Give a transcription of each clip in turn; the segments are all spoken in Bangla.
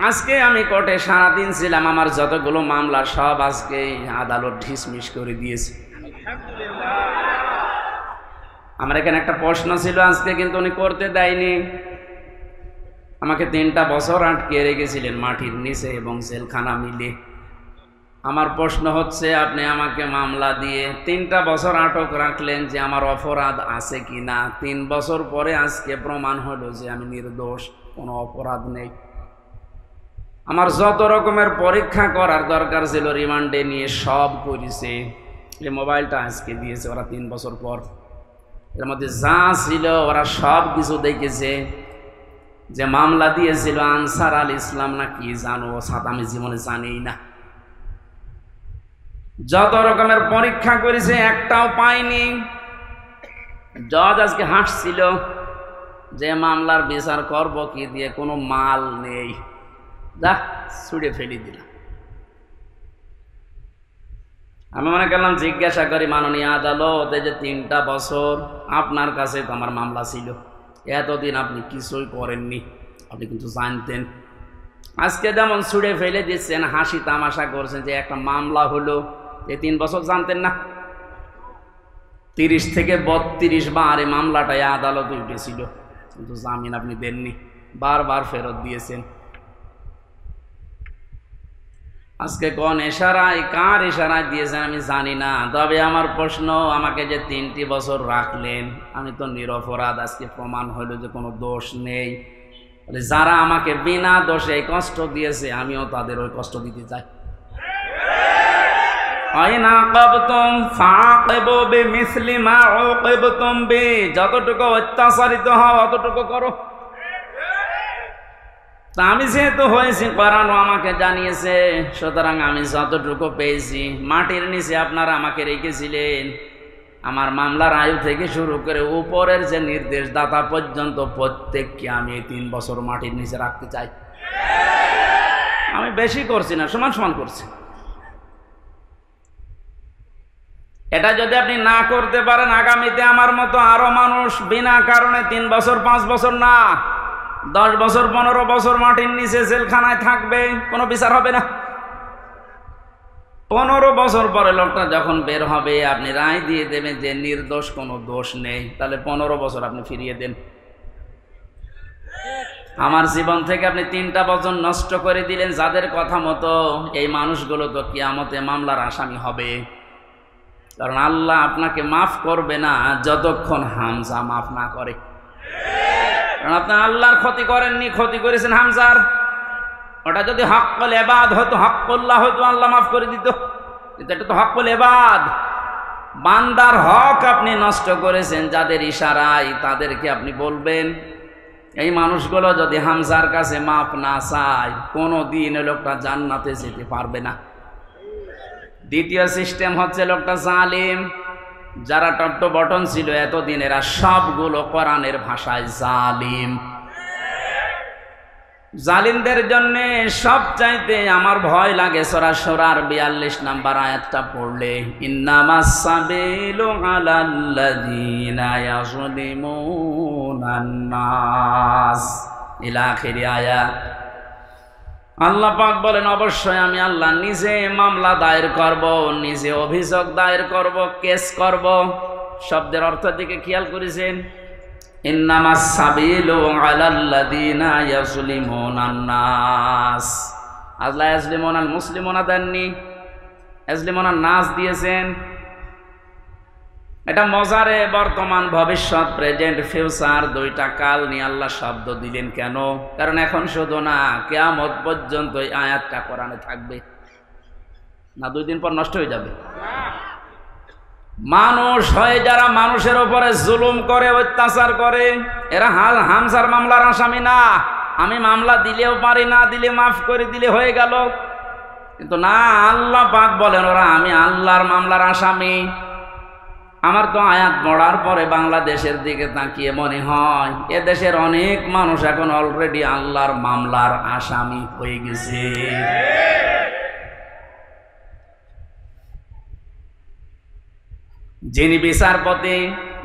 আজকে আমি কোর্টে সারাদিন ছিলাম, আমার যতগুলো মামলা সব আজকে আদালত ডিসমিস করে দিয়েছে। আমার এখানে একটা প্রশ্ন ছিল আজকে, কিন্তু উনি করতে দেয়নি। আমাকে 3টা বছর আটকে রেখেছিলেন মাটির নিচে এবং জেলখানা মিলে। আমার প্রশ্ন হচ্ছে, আপনি আমাকে মামলা দিয়ে 3টা বছর আটক রাখলেন, যে আমার অপরাধ আছে কি না? 3 বছর পরে আজকে প্রমাণ হলো যে আমি নির্দোষ, কোনো অপরাধ নেই। আমার যত রকমের পরীক্ষা করার দরকার ছিল রিমান্ডে নিয়ে সব করেছে। এই মোবাইলটা আজকে দিয়েছে ওরা 3 বছর পর। এর মধ্যে যা ছিল ওরা সব কিছু দেখেছে। যে মামলা দিয়েছিল আনসার আল ইসলাম না কি জানো, আমি জীবনে জানি না। যত রকমের পরীক্ষা করেছে একটাও পাইনি। জজ আজকে হাসছিল যে মামলার বিচার করব কি দিয়ে, কোনো মাল নেই, যা ছুড়ে ফেলে দিলাম। আমি মনে করলাম জিজ্ঞাসা করি, মাননীয় আদালত, এই যে 3টা বছর আপনার কাছে তো আমার মামলা ছিল, এতদিন আপনি কিছুই করেননি, আপনি কিন্তু জানতেন। আজকে যেমন ছুড়ে ফেলে দিচ্ছেন, হাসি তামাশা করছেন যে একটা মামলা হলো, এই 3 বছর জানতেন না? 30 থেকে 32 বার এই মামলাটাই আদালতে উঠেছিল, কিন্তু জামিন আপনি দেননি, বারবার ফেরত দিয়েছেন। আজকে কোন ইশারায়, কার ইশারায় দিয়েছেন আমি জানি না। তবে আমার প্রশ্ন, আমাকে যে 3টি বছর রাখলেন, আমি তো নিরপরাধ, আজকে প্রমাণ হইল যে কোনো দোষ নেই। যারা আমাকে বিনা দোষে কষ্ট দিয়েছে, আমিও তাদের ওই কষ্ট দিতে চাই। যতটুকু অত্যাচারিত হও অতটুকু করো। তা আমি যেহেতু হয়েছি, কোরআন আমাকে জানিয়েছে, সুতরাং আমি যতটুকু পেয়েছি। মাটির নিচে আপনারা আমাকে রেখেছিলেন, আমার মামলার আয়ু থেকে শুরু করে উপরের যে নির্দেশদাতা পর্যন্ত প্রত্যেককে আমি 3 বছর মাটির নিচে রাখতে চাই। আমি বেশি করছি না, সমান সমান করছি। এটা যদি আপনি না করতে পারেন, আগামীতে আমার মতো আরো মানুষ বিনা কারণে 3 বছর 5 বছর না 10 বছর 15 বছর মাটির নিচে জেলখানায় থাকবে, কোনো বিচার হবে না। 15 বছর পরে লোকটা যখন বের হবে, আপনি রায় দিয়ে দেবেন যে নির্দোষ, কোনো দোষ নেই, তাহলে 15 বছর আপনি ফিরিয়ে দেন। আমার জীবন থেকে আপনি 3টা বছর নষ্ট করে দিলেন। যাদের কথা মতো এই মানুষগুলো তো কিয়ামতে মামলার আসামি হবে, কারণ আল্লাহ আপনাকে মাফ করবে না যতক্ষণ হামজা মাফ না করে। কারণ আপনি আল্লাহর ক্ষতি করেননি, ক্ষতি করেছেন হামজার। ওটা যদি হক্কুল ইবাদ হতো, হক্কুল্লাহ হতো, আল্লাহ মাফ করে দিত। কিন্তু এটা তো হক্কুল ইবাদ, বান্দার হক আপনি নষ্ট করেছেন। যাদের ইশারায় তাদেরকে আপনি বলবেন। এই মানুষগুলো যদি হামজার কাছে মাফ না চায়, কোনো দিন লোকটা জান্নাতে যেতে পারবে না। দ্বিতীয় সিস্টেম হচ্ছে লোকটা জালিম। যারা টপ বটন ছিল এতদিন, এরা সবগুলো কোরআনের ভাষায় জালিম। জালিমদের জন্য সবচাইতে আমার ভয় লাগে সূরা শুরার 42 নম্বর আয়াতটা পড়লে, ইন্নামাস সাবিলু আলাল্লাযীনা ইয়াযলিমুনান নাস ইলা আখির আয়াত। আল্লাহ পাক বলেন, অবশ্যই আমি আল্লাহ নিজে মামলা দায়ের করব, নিজে অভিযোগ দায়ের করব, কেস করব। শব্দের অর্থ দিকে খেয়াল করেছেন? ইন্নামাস সাবিলু আলাল্লাযীনা ইয়াযলিমুনান নাস। আল্লাহ ইয়াযলিমুনাল মুসলিমুনা দেননি, ইয়াযলিমুনান নাস দিয়েছেন। এটা মজারে বর্তমান ভবিষ্যৎ, প্রেজেন্ট ফিউচার 2টা কাল নিয়ে আল্লাহ শব্দ দিলেন কেন? কারণ এখন শুধু না, কিয়ামত পর্যন্ত এই আয়াতটা কোরআনে থাকবে না। 2 দিন পর নষ্ট হয়ে যাবে। মানুষ হয়ে যারা মানুষের উপরে জুলুম করে, অত্যাচার করে, এরা হামজার মামলার আসামি না। আমি মামলা দিলেও পারি, না দিলে মাফ করে দিলে হয়ে গেল। কিন্তু না, আল্লাহ পাক বলেন ওরা আমি আল্লাহর মামলার আসামি। আমার তো আয়াত পড়ার পরে বাংলাদেশের দিকে তাকিয়ে মনে হয় এদেশের অনেক মানুষ এখন অলরেডি আল্লাহর মামলার আসামি হয়ে গেছে। যিনি বিচারপতি,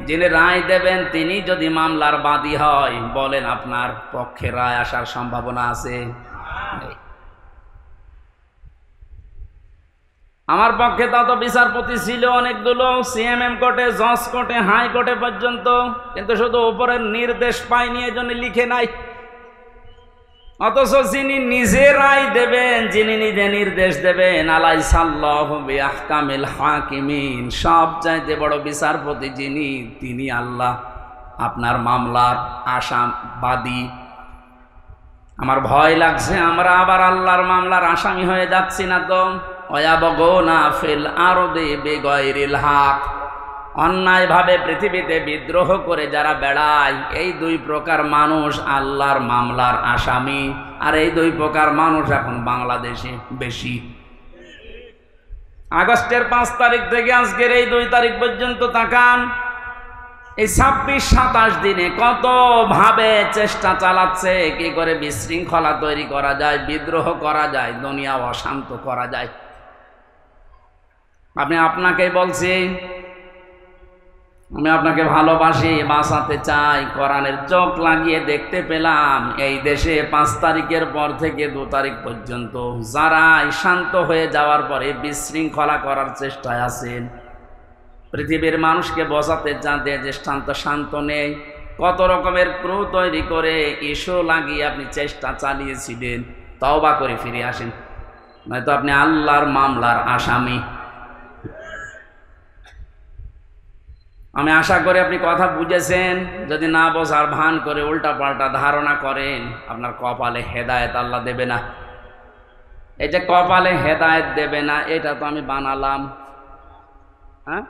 যিনি রায় দেবেন, তিনি যদি মামলার বাদী হয়, বলেন আপনার পক্ষে রায় আসার সম্ভাবনা আছে? আমার পক্ষে তত বিচারপতি ছিল অনেকগুলো, সিএমএম কোর্টে, জজ কোর্টে, হাইকোর্টে পর্যন্ত, কিন্তু শুধু উপরের নির্দেশ পাইনি, এজন্য লিখে নাই। অথচ যিনি নিজে রায় দেবেন, যিনি নিজে নির্দেশ দেবেন, আলাইসাল্লাহু বিআহকামিল হাকিমিন, সব চাইতে বড় বিচারপতি যিনি, তিনি আল্লাহ। আপনার মামলার আসামবাদী। আমার ভয় লাগছে আমরা আবার আল্লাহর মামলার আসামি হয়ে যাচ্ছি না তো। ওয়ায়াবগুনা ফিল আরদি বিগাইরিল হক, অন্যায়ভাবে পৃথিবীতে বিদ্রোহ করে যারা বেড়ায়, এই দুই প্রকার মানুষ আল্লাহর মামলার আসামি। আর এই দুই প্রকার মানুষ এখন বাংলাদেশে বেশি। আগস্টের 5 তারিখ থেকে আজকের এই 2 তারিখ পর্যন্ত তাকান, এই 26-27 দিনে কত ভাবে চেষ্টা চালাচ্ছে কি করে বিশৃঙ্খলা তৈরি করা যায়, বিদ্রোহ করা যায়, দুনিয়া অশান্ত করা যায়। আমি আপনাকে বলছি, আমি আপনাকে ভালোবাসি, বাঁচাতে চাই। কোরআনের চোখ লাগিয়ে দেখতে পেলাম এই দেশে 5 তারিখের পর থেকে 2 তারিখ পর্যন্ত যারা শান্ত হয়ে যাওয়ার পরে বিশৃঙ্খলা করার চেষ্টায় আছেন, পৃথিবীর মানুষকে বোঝাতে চাঁদে যে শান্ত নেই, কত রকমের ক্রু তৈরি করে ইস্যু লাগিয়ে আপনি চেষ্টা চালিয়েছিলেন। তওবা করে ফিরে আসেন, নয়তো আপনি আল্লাহর মামলার আসামি। আমি আশা করি আপনি কথা বুঝেছেন। যদি না বোঝার ভান করে উল্টা পাল্টা ধারণা করেন, আপনার কপালে হেদায়েত আল্লাহ দেবে না। এই যে কপালে হেদায়েত দেবে না, এটা তো আমি বানালাম। হ্যাঁ,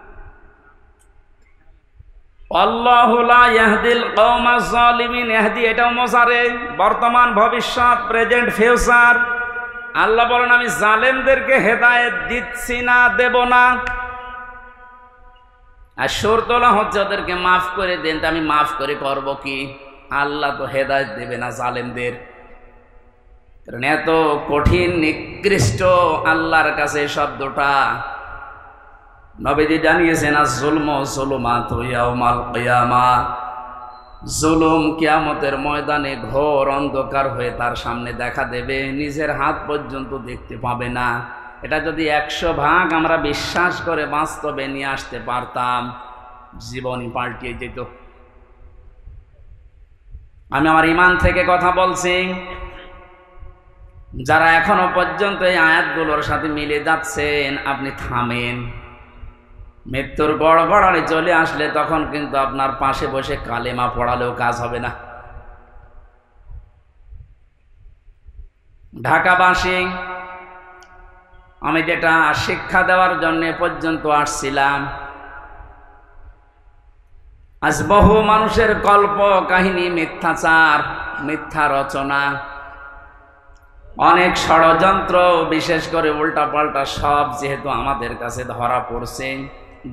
আল্লাহু লা ইয়াহদিল কওমাজ জালিমিন, ইহদি এটাও মোজারে, বর্তমান, ভবিষ্যৎ, প্রেজেন্ট, ফিউচার। আল্লাহ বলেন আমি জালেমদেরকে হেদায়েত দিচ্ছি না, দেব না। আর সুর তোলা হচ্ছে ওদেরকে মাফ করে দেন, তা আমি মাফ করে করব কি? আল্লাহ তো হেদায়েত দেবে না জালেমদের। কারণ এত কঠিন নিকৃষ্ট আল্লাহর কাছে শব্দটা। নবীজি জানিয়েছেন আয-যুলমু যুলুমাতু ইয়াউমাল কিয়ামাহ, জুলুম কিয়ামতের ময়দানে ঘোর অন্ধকার হয়ে তার সামনে দেখা দেবে, নিজের হাত পর্যন্ত দেখতে পাবে না। এটা যদি 100 ভাগ আমরা বিশ্বাস করে বাস্তবে নিয়ে আসতে পারতাম, জীবনই পাল্টিয়ে যেত। আমি আমার ঈমান থেকে কথা বলছি। যারা এখনো পর্যন্ত এই আয়াতগুলোর সাথে মিলে যাচ্ছেন, আপনি থামেন। মৃত্যুর গড়গড়ানি চলে আসলে তখন কিন্তু আপনার পাশে বসে কালেমা পড়ালেও কাজ হবে না। ঢাকাবাসী, আমি যেটা শিক্ষা দেওয়ার জন্য পর্যন্ত আসছিলাম, আজ বহু মানুষের কল্প কাহিনী, মিথ্যাচার, মিথ্যা রচনা, অনেক ষড়যন্ত্র, বিশেষ করে উল্টা পাল্টা সব যেহেতু আমাদের কাছে ধরা পড়ছে,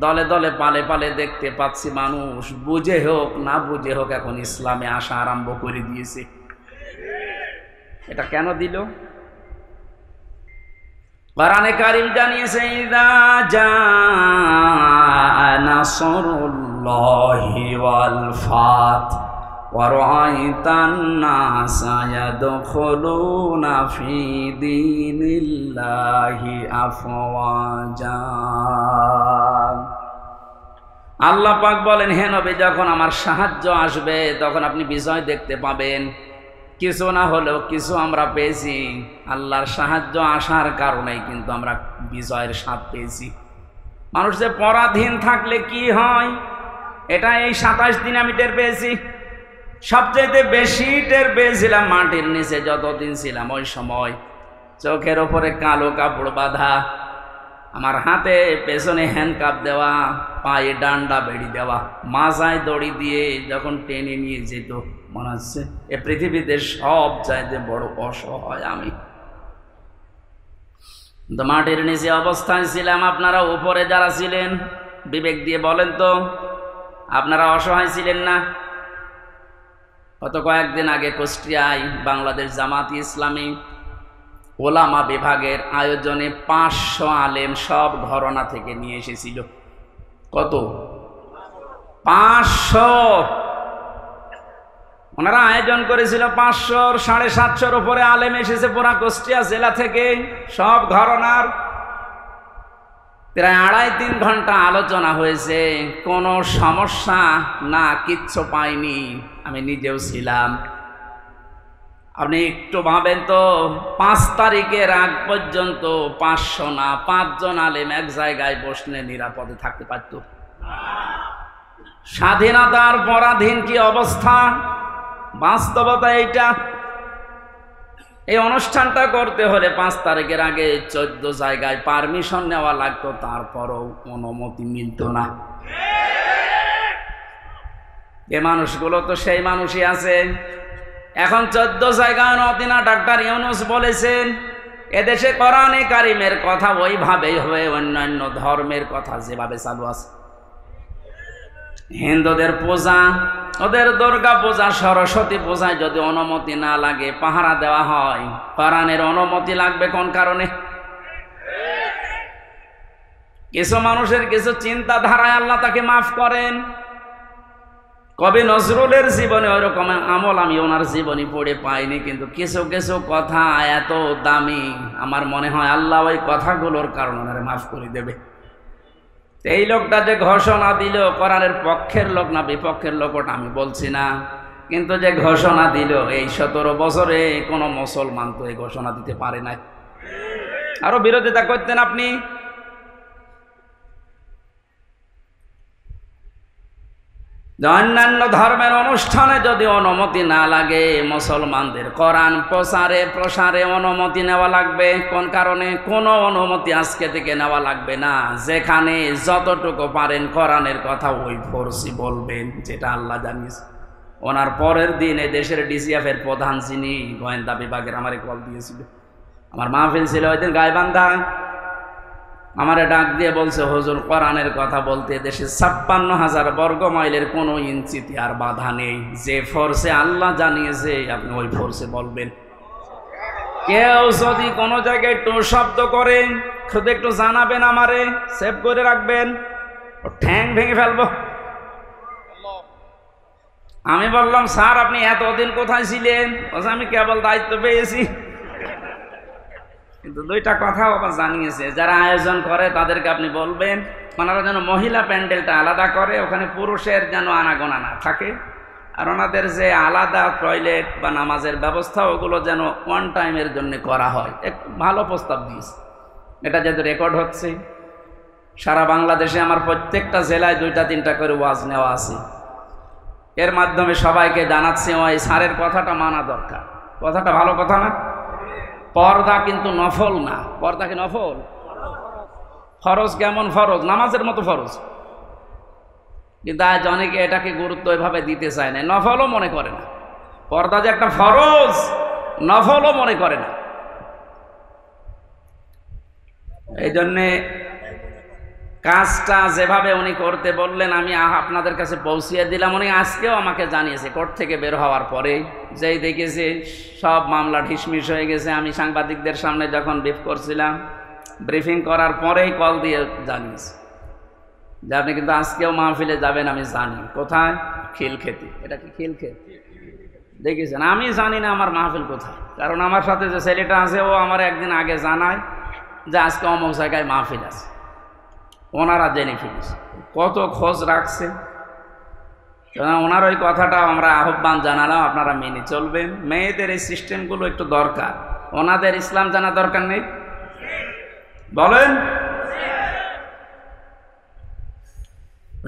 দলে দলে পালে পালে দেখতে পাচ্ছি মানুষ বুঝে হোক না বুঝে হোক এখন ইসলামে আসা আরম্ভ করে দিয়েছে। এটা কেন দিল? কোরআনে কারীম জানিয়েছে ইযা জাআ নাসরুল্লাহি ওয়াল ফাত ওয়া রাআইতান নাসা ইয়াদখুলুনা ফি দীনিল্লাহি আফওয়াজা। আল্লাহ পাক বলেন, হে নবী, যখন আমার সাহায্য আসবে তখন আপনি বিজয় দেখতে পাবেন। কিছু না হলেও কিছু আমরা পেয়েছি। আল্লাহর সাহায্য আসার কারণেই কিন্তু আমরা বিজয়ের স্বাদ পেয়েছি। মানুষ যে পরাধীন থাকলে কি হয়, এটা এই 27 দিন আমি টের পেয়েছি। সবচেয়ে বেশি টের পেয়েছিলাম মাটির নিচে যতদিন ছিলাম। ওই সময় চোখের ওপরে কালো কাপড় বাঁধা, আমার হাতে পেছনে হ্যান্ডকাপ দেওয়া, পায়ে ডান্ডা বেড়ি দেওয়া, মাজায় দড়ি দিয়ে যখন টেনে নিয়ে যেত, মনে হচ্ছে এ পৃথিবীতে সব চাইতে বড় অসহায় আমি। তো মাটির নিচে অবস্থায় ছিলাম। আপনারা উপরে যারা ছিলেন, বিবেক দিয়ে বলেন তো, আপনারা অসহায় ছিলেন না? গত কয়েকদিন আগে কুষ্টিয়ায় বাংলাদেশ জামাত ইসলামী ওলামা বিভাগের আয়োজনে 500 আলেম সব ঘরানা থেকে নিয়ে এসেছিল। কত? 500। ওনারা আয়োজন করেছিল 500 750 উপরে আলেম এসেছে পুরা কুষ্টিয়া জেলা থেকে, সব ঘরানার। প্রায় 2.5-3 ঘন্টা আলোচনা হয়েছে, কোনো সমস্যা না, কিচ্ছু পাইনি। আমি নিজেও ছিলাম। আপনি একটু ভাবেন তো, 5 তারিখের আগ পর্যন্ত 500 না 5 জন আলেম এক জায়গায় বসলে নিরাপদে থাকতে পারত? স্বাধীনতার পরাধীন কি অবস্থা, বাস্তবতা এইটা। এই অনুষ্ঠানটা করতে হলে 5 তারিখের আগে 14 জায়গায় পারমিশন নেওয়া লাগতো, তারপরও অনুমতি মিলত না। এ মানুষগুলো তো সেই মানুষই আছে। এখন 14 জায়গায় নতিনা ডাক্তার ইউনূস বলেছেন, এদেশে কোরআনে কারিমের কথা ওইভাবেই হয়ে অন্যান্য ধর্মের কথা যেভাবে চালু আছে। হিন্দুদের পূজা, ওদের দুর্গা পূজা, সরস্বতী পূজায় যদি অনুমতি না লাগে, পাহারা দেওয়া হয়, কোরআনের অনুমতি লাগবে কোন কারণে? কিছু মানুষের কিছু চিন্তাধারায় আল্লাহ তাকে মাফ করেন। কবি নজরুলের জীবনে ওইরকম আমল আমি ওনার জীবনী পড়ে পাইনি, কিন্তু কিছু কিছু কথা এত দামি, আমার মনে হয় আল্লাহ ওই কথাগুলোর কারণে ওনারে মাফ করে দেবে। এই লোকটা যে ঘোষণা দিল, কোরআনের পক্ষের লোক না বিপক্ষের লোক ওটা আমি বলছি না, কিন্তু যে ঘোষণা দিল, এই 17 বছরে কোনো মুসলমান তো এই ঘোষণা দিতে পারে নাই। আরো বিরোধিতা করতেন আপনি। অন্যান্য ধর্মের অনুষ্ঠানে যদি অনুমতি না লাগে, মুসলমানদের কোরআন প্রচারে প্রসারে অনুমতি নেওয়া লাগবে। কোন কারণে? কোনো অনুমতি আজকে থেকে নেওয়া লাগবে না। যেখানে যতটুকু পারেন কোরআনের কথা ওই ফোর্সি বলবেন, যেটা আল্লাহ জানিয়েছে। ওনার পরের দিন এই দেশের ডিসিএফ এর প্রধান যিনি গোয়েন্দা বিভাগের আমারে কল দিয়েছিল, আমার মাহফিল ছিল ওই দিন গাইবান্ধা, আমারে ডাক দিয়ে বলছে, হুজুর কোরআনের কথা বলতে দেশে 56,000 বর্গ মাইলের কোনো ইঞ্চিতে আর বাধা নেই। যে ফোর্সে আল্লাহ জানিয়েছে আপনি ওই ফোর্সে বলবেন। কেউ যদি কোনো জায়গায় একটু শব্দ করে শুধু একটু জানাবেন, আমারে সেভ করে রাখবেন, ও ঠ্যাং ভেঙে ফেলবো। আমি বললাম, স্যার আপনি এতদিন কোথায় ছিলেন? বলছে আমি কেবল দায়িত্ব পেয়েছি। কিন্তু 2টা কথাও আবার জানিয়েছে, যারা আয়োজন করে তাদেরকে আপনি বলবেন ওনারা যেন মহিলা প্যান্ডেলটা আলাদা করে, ওখানে পুরুষের যেন আনাগোনা না থাকে, আর ওনাদের যে আলাদা টয়লেট বা নামাজের ব্যবস্থা ওগুলো যেন ওয়ান টাইমের জন্য করা হয়। এক ভালো প্রস্তাব দিয়েছে। এটা যেহেতু রেকর্ড হচ্ছে, সারা বাংলাদেশে আমার প্রত্যেকটা জেলায় 2টা-3টা করে ওয়াজ নেওয়া আছে। এর মাধ্যমে সবাইকে জানাচ্ছি ওই স্যারের কথাটা মানা দরকার। কথাটা ভালো কথা না? পর্দা কিন্তু নফল না। পর্দা কি নফল? ফরজ। কেমন ফরজ? নামাজের মতো ফরজ। কিন্তু আজ অনেকে এটাকে গুরুত্ব এভাবে দিতে চায় না, নফলও মনে করে না। পর্দা যে একটা ফরজ, নফলও মনে করে না। এই জন্যে কাজটা যেভাবে উনি করতে বললেন আমি আপনাদের কাছে পৌঁছিয়ে দিলাম। উনি আজকেও আমাকে জানিয়েছে কোর্ট থেকে বের হওয়ার পরে, যেই দেখেছে সব মামলা ঢিসমিস হয়ে গেছে। আমি সাংবাদিকদের সামনে যখন ব্রিফিং করার পরেই কল দিয়ে জানিয়েছে যে আপনি কিন্তু আজকেও মাহফিলে যাবেন। আমি জানি কোথায়, খিলক্ষেতে। এটা কি খিলক্ষেত? দেখেছেন, আমি জানি না আমার মাহফিল কোথায়, কারণ আমার সাথে যে ছেলেটা আছে ও আমার একদিন আগে জানায় যে আজকে অমুক জায়গায় মাহফিল আছে। ওনারা জেনে ফেলেছে, কত খোঁজ রাখছে। ওনার ওই কথাটা আমরা আহ্বান জানালাম, আপনারা মেনে চলবেন। মেয়েদের এই সিস্টেমগুলো একটু দরকার। ওনাদের ইসলাম জানা দরকার নেই? বলেন।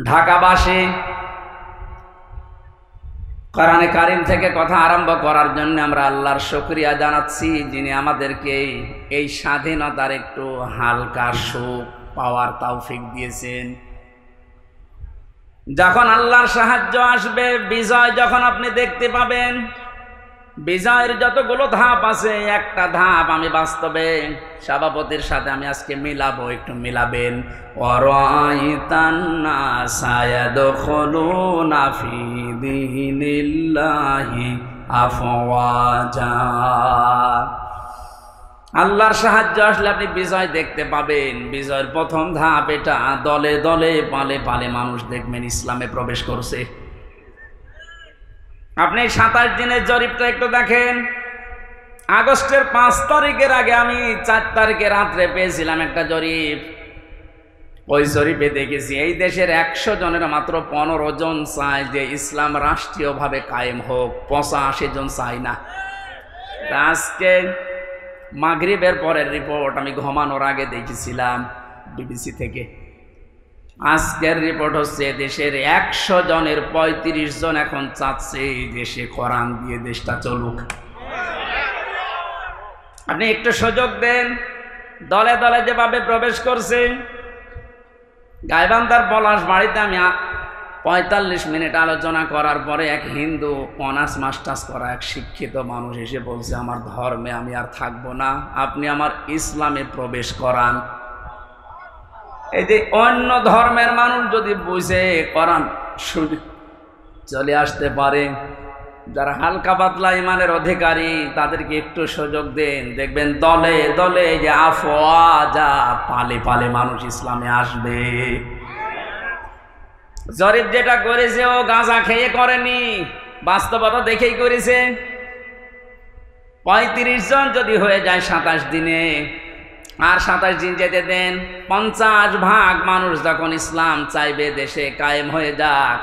ঢাকাবাসী কোরআনে কারিম থেকে কথা আরম্ভ করার জন্য আমরা আল্লাহর শুকরিয়া জানাচ্ছি, যিনি আমাদেরকে এই স্বাধীনতার একটু হালকা সুখ পাওয়ার তৌফিক দিয়েছেন। যখন আল্লাহর সাহায্য আসবে, বিজয় যখন আপনি দেখতে পাবেন, বিজয়ের যতগুলো ধাপ আছে, একটা ধাপ আমি বাস্তবে সভাপতির সাথে আমি আজকে মিলাবো, একটু মিলাবেন। ওয়ারাইতান নাসা ইয়াদখুলুনা ফি দীনিল্লাহি আফওয়াজা। আল্লাহর সাহায্য আসলে আপনি বিজয় দেখতে পাবেন। বিজয়ের প্রথম ধাপ এটা, দলে দলে পালে পালে মানুষ দেখবেন ইসলামে প্রবেশ করছে। আপনি 27 দিনের জরিপটা একটু দেখেন। আগস্টের 5 তারিখের আগে আমি 4 তারিখে রাত্রে পেয়েছিলাম একটা জরিপ। ওই জরিপে দেখেছি এই দেশের 100 জনের মাত্র 15 জন চায় যে ইসলাম রাষ্ট্রীয়ভাবে কায়েম হোক, 85 জন চায় না। আজকে মাগরিবের পরের রিপোর্ট আমি ঘুমানোর আগে দেখেছিলাম বিবিসি থেকে। আজকের রিপোর্ট হচ্ছে দেশের 100 জনের 35 জন এখন চাচ্ছে এই দেশে কোরআন দিয়ে দেশটা চলুক। আপনি একটু সুযোগ দেন। দলে দলে যেভাবে প্রবেশ করছে, গাইবান্ধার পলাশ বাড়িতে আমি 45 মিনিট আলোচনা করার পরে এক হিন্দু অনার্স মাস্টার্স করা এক শিক্ষিত মানুষ এসে বলছে, আমার ধর্মে আমি আর থাকবো না, আপনি আমার ইসলামে প্রবেশ করান। এই যে অন্য ধর্মের মানুষ যদি বুঝে কোরআন শুনে চলে আসতে পারে, যারা হালকা পাতলা ইমানের অধিকারী তাদেরকে একটু সুযোগ দেন, দেখবেন দলে দলে যে আফওয়াজা পালে পালে মানুষ ইসলামে আসবে। জরিপ যেটা করেছে ও গাঁজা খেয়ে করেনি, বাস্তবতা দেখেই করেছে। 35 জন যদি হয়ে যায় 27 দিনে, আর 27 দিন যেতে দেন, 50% মানুষ যখন ইসলাম চাইবে দেশে কায়েম হয়ে যাক,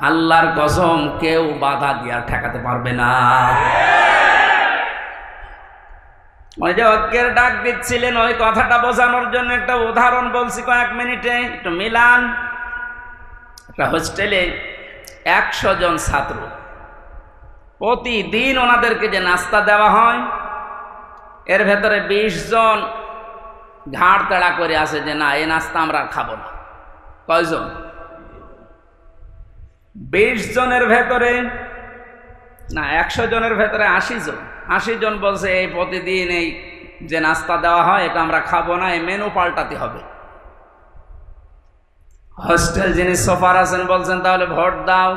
আল্লাহর কসম কেউ বাধা দিয়ে ঠেকাতে পারবে না। ওই যে ঐক্যের ডাক দিচ্ছিলেন, ওই কথাটা বোঝানোর জন্য একটা উদাহরণ বলছি কয়েক মিনিটে, একটু মিলান। একটা হোস্টেলে 100 জন ছাত্র, প্রতিদিন ওনাদেরকে যে নাস্তা দেওয়া হয়, এর ভেতরে 20 জন ঘাড় তেড়া করে আসে যে না, এই নাস্তা আমরা খাবো না। কয়জন? 20 জনের ভেতরে না, 100 জনের ভেতরে 80 জন। 80 জন বলছে এই প্রতিদিন এই যে নাস্তা দেওয়া হয় এটা আমরা খাবো না, এই মেনু পাল্টাতে হবে। হোস্টেল যিনি সোফার আছেন বলছেন তাহলে ভোট দাও।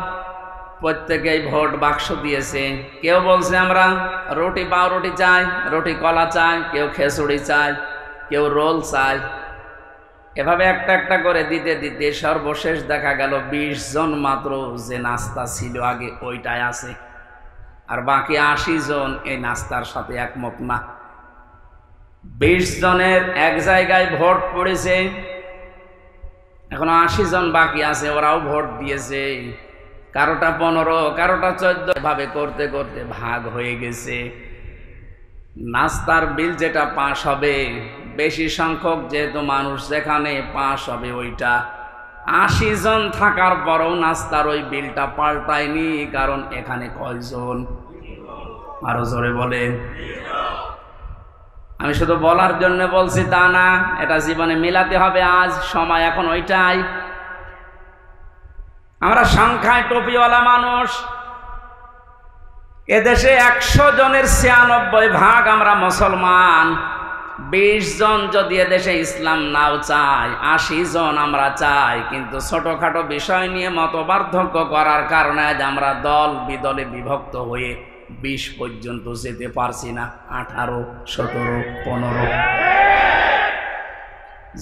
প্রত্যেকেই ভোট বাক্স দিয়েছে। কেউ বলছে আমরা রুটি পাউরুটি চাই, রুটি কলা চাই, কেউ খেসুড়ি চাই, কেউ রোল চাই। এভাবে একটা একটা করে দিতে দিতে সর্বশেষ দেখা গেল 20 জন মাত্র যে নাস্তা ছিল আগে ওইটাই আছে, আর বাকি 80 জন এই নাস্তার সাথে একমত না। 20 জনের এক জায়গায় ভোট পড়েছে, এখনো 80 জন বাকি আছে, ওরাও ভোট দিয়েছে। কারোটা 15, কারোটা 14, ভাবে করতে করতে ভাগ হয়ে গেছে। নাস্তার বিল যেটা পাস হবে, বেশি সংখ্যক যেহেতু মানুষ যেখানে পাস হবে ওইটা, 80 জন থাকার পরও নাস্তার ওই বিলটা পাল্টায়নি। কারণ এখানে কয়জন? আরো জোরে বলেন। আমি শুধু বলার জন্য বলছি তা না, এটা জীবনে মিলাতে হবে। আজ সময় এখন ওইটাই। আমরা সংখ্যায় টুপিওয়ালা মানুষ। এদেশে 100 জনের 96% আমরা মুসলমান। 20 জন যদি এদেশে ইসলাম নাও চায়, 80 জন আমরা চাই, কিন্তু ছোটখাটো বিষয় নিয়ে মতপার্থক্য করার কারণে আজ আমরা দল বিদলে বিভক্ত হয়ে 20 পর্যন্ত যেতে পারছি না। 18, 17, 15।